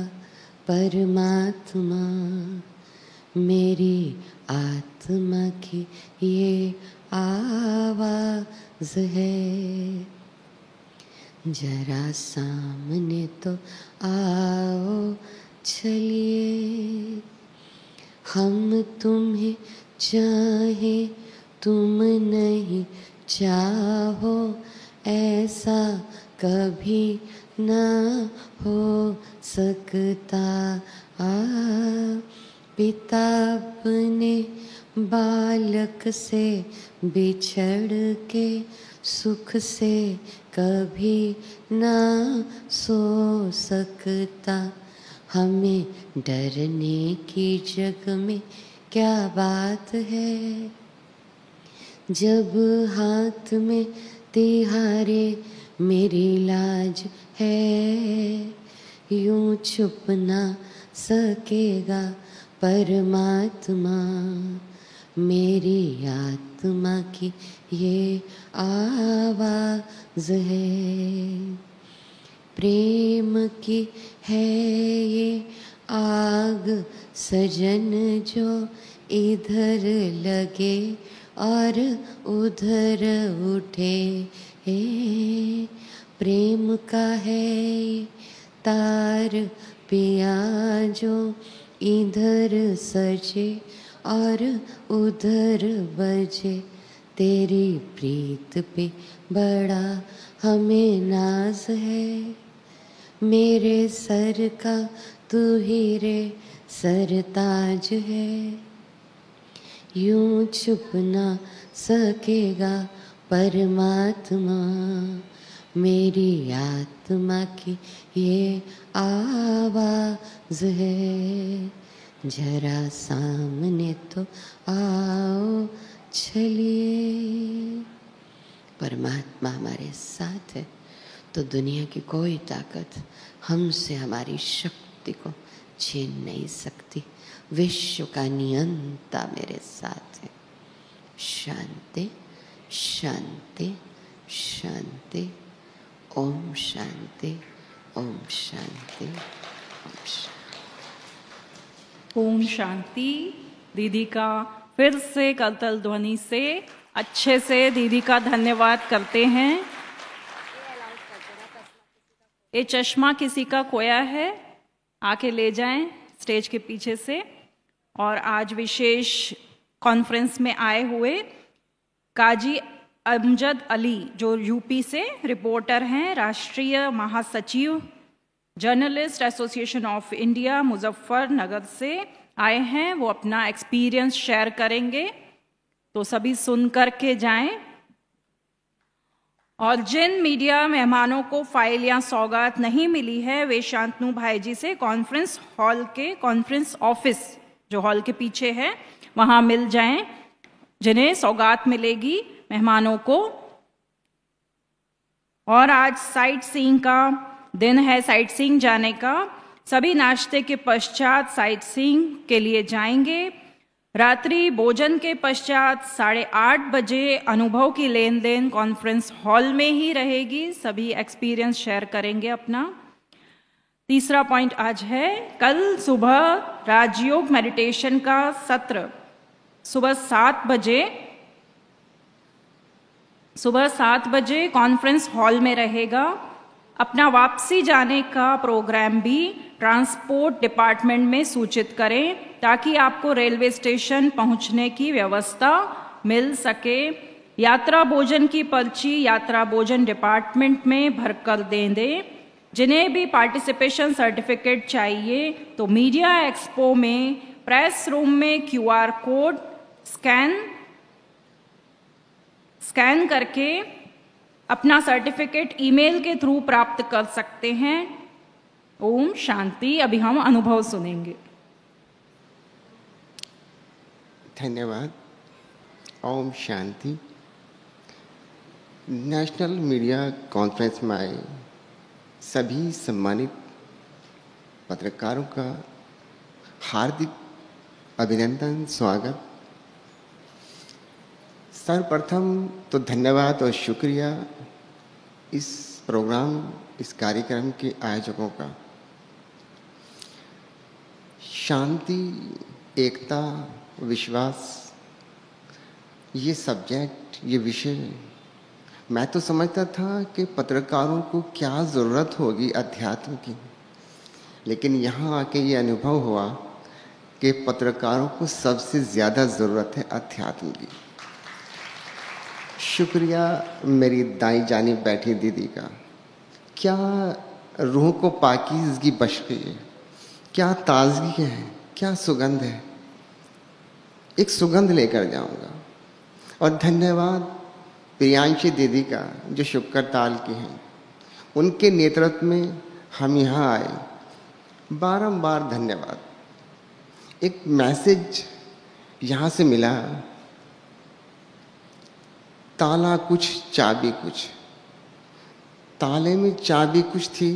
परमात्मा, मेरी आत्मा की ये आवाज है। जरा सामने तो आओ चलिए, हम तुम्हें चाहे तुम नहीं चाहो, ऐसा कभी ना हो सकता। पिता अपने बालक से बिछड़ के सुख से कभी ना सो सकता। हमें डरने की जग में क्या बात है, जब हाथ में तिहारे मेरी लाज है, यूं छुप ना सकेगा परमात्मा, मेरी आत्मा की ये आवाज है। प्रेम की है ये आग सजन जो इधर लगे और उधर उठे, प्रेम का है ये तार पिया जो इधर सजे और उधर बजे, तेरी प्रीत पे बड़ा हमें नाज है, मेरे सर का तू ही रे सरताज है, यूं छुप ना सकेगा परमात्मा, मेरी आत्मा की ये आवाज है। जरा सामने तो आओ चलिए। परमात्मा हमारे साथ है तो दुनिया की कोई ताकत हमसे हमारी शक्ति को छीन नहीं सकती। विश्व का नियंता मेरे साथ है। शांति शांति शांति। ओम शांति ओम शांति ओम शांति। ओम शांति। दीदी का फिर से करतल ध्वनि से अच्छे से दीदी का धन्यवाद करते हैं। ये चश्मा किसी का खोया है, आके ले जाएं स्टेज के पीछे से। और आज विशेष कॉन्फ्रेंस में आए हुए काजी अमजद अली जो यूपी से रिपोर्टर हैं, राष्ट्रीय महासचिव journalist association of India Muzaffarnagar से आए हैं, वो अपना एक्सपीरियंस शेयर करेंगे, तो सभी सुन करके जाएं। और जिन मीडिया मेहमानों को फाइल या सौगात नहीं मिली है वे शांतनु भाई जी से कॉन्फ्रेंस हॉल के कॉन्फ्रेंस ऑफिस जो हॉल के पीछे है वहां मिल जाएं, जिन्हें सौगात मिलेगी मेहमानों को। और आज साइट सीइंग का दिन है, साइट सीइंग जाने का। सभी नाश्ते के पश्चात साइट सीइंग के लिए जाएंगे। रात्रि भोजन के पश्चात 8:30 बजे अनुभव की लेन देन कॉन्फ्रेंस हॉल में ही रहेगी। सभी एक्सपीरियंस शेयर करेंगे अपना। तीसरा पॉइंट आज है, कल सुबह राजयोग मेडिटेशन का सत्र सुबह 7 बजे कॉन्फ्रेंस हॉल में रहेगा। अपना वापसी जाने का प्रोग्राम भी ट्रांसपोर्ट डिपार्टमेंट में सूचित करें ताकि आपको रेलवे स्टेशन पहुंचने की व्यवस्था मिल सके। यात्रा भोजन की पर्ची यात्रा भोजन डिपार्टमेंट में भरकर दें। जिन्हें भी पार्टिसिपेशन सर्टिफिकेट चाहिए तो मीडिया एक्सपो में प्रेस रूम में QR कोड स्कैन करके अपना सर्टिफिकेट ईमेल के थ्रू प्राप्त कर सकते हैं। ओम शांति। अभी हम अनुभव सुनेंगे। धन्यवाद। Om Shanti. National media conference में आए सभी सम्मानित पत्रकारों का हार्दिक अभिनंदन, स्वागत। सर्वप्रथम तो धन्यवाद और शुक्रिया इस प्रोग्राम, इस कार्यक्रम के आयोजकों का। शांति, एकता, विश्वास, ये सब्जेक्ट, ये विषय मैं तो समझता था कि पत्रकारों को क्या ज़रूरत होगी अध्यात्म की, लेकिन यहाँ आके ये अनुभव हुआ कि पत्रकारों को सबसे ज़्यादा ज़रूरत है अध्यात्म की। शुक्रिया मेरी दाई जानिब बैठी दीदी का। क्या रूह को पाकीज़गी बख्श गई है, क्या ताजगी है, क्या सुगंध है। एक सुगंध लेकर जाऊंगा। और धन्यवाद प्रियांशी दीदी का जो शुक्र ताल की हैं। उनके नेतृत्व में हम यहाँ आए। बारंबार धन्यवाद। एक मैसेज यहाँ से मिला, ताला कुछ चाबी कुछ। ताले में चाबी कुछ थी,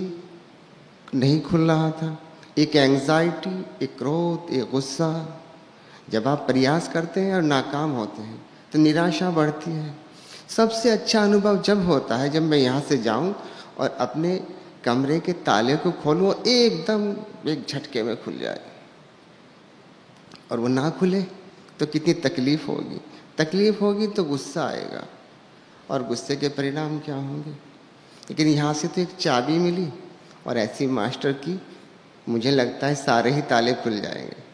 नहीं खुल रहा था। एक एंग्जाइटी, एक क्रोध, एक गुस्सा। जब आप प्रयास करते हैं और नाकाम होते हैं तो निराशा बढ़ती है। सबसे अच्छा अनुभव जब होता है जब मैं यहाँ से जाऊँ और अपने कमरे के ताले को खोलूँ, एकदम एक झटके में खुल जाए। और वो ना खुले तो कितनी तकलीफ होगी। तकलीफ होगी तो गुस्सा आएगा, और गुस्से के परिणाम क्या होंगे। लेकिन यहाँ से तो एक चाबी मिली, और ऐसी मास्टर की मुझे लगता है सारे ही ताले खुल जाएंगे।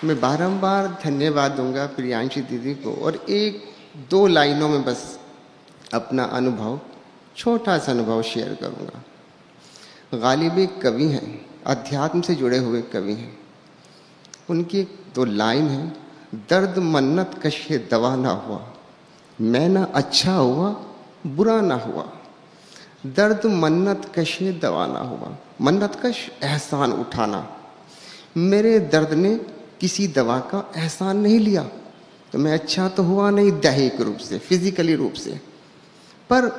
मैं बारंबार धन्यवाद दूंगा प्रियांशी दीदी को। और एक दो लाइनों में बस अपना अनुभव, छोटा सा अनुभव शेयर करूंगा। गालिब एक कवि हैं, अध्यात्म से जुड़े हुए कवि हैं। उनकी एक दो लाइन है, दर्द मन्नत कशे दवा ना हुआ, मैं ना अच्छा हुआ बुरा ना हुआ। दर्द मन्नत कशे दवा ना हुआ। मन्नत कश एहसान उठाना। मेरे दर्द ने किसी दवा का एहसान नहीं लिया, तो मैं अच्छा तो हुआ नहीं दैहिक रूप से, फिजिकली रूप से, पर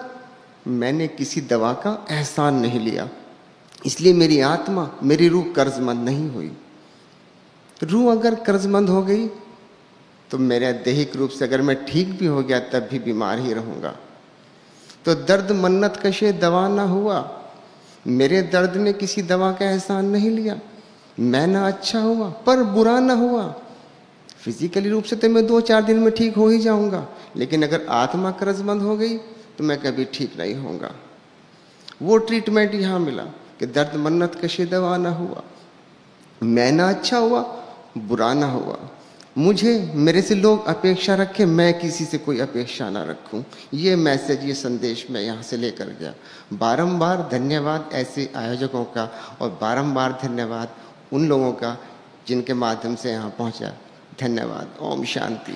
मैंने किसी दवा का एहसान नहीं लिया। इसलिए मेरी आत्मा, मेरी रूह कर्जमंद नहीं हुई। रूह अगर कर्जमंद हो गई तो मेरे दैहिक रूप से अगर मैं ठीक भी हो गया तब भी बीमार ही रहूंगा। तो दर्द मन्नत कशे दवा ना हुआ। मेरे दर्द ने किसी दवा का एहसान नहीं लिया। मैं ना अच्छा हुआ पर बुरा ना हुआ। फिजिकली रूप से तो मैं 2-4 दिन में ठीक हो ही जाऊंगा, लेकिन अगर आत्मा कर्जमंद हो गई तो मैं कभी ठीक नहीं होऊंगा। वो ट्रीटमेंट यहाँ मिला कि दर्द मन्नत कशे दवा ना हुआ। मैं ना अच्छा हुआ, बुरा ना हुआ। मुझे, मेरे से लोग अपेक्षा रखें, मैं किसी से कोई अपेक्षा ना रखूं। ये मैसेज, ये संदेश मैं यहाँ से लेकर गया। बारंबार धन्यवाद ऐसे आयोजकों का, और बारंबार धन्यवाद उन लोगों का जिनके माध्यम से यहाँ पहुँचा। धन्यवाद। ओम शांति।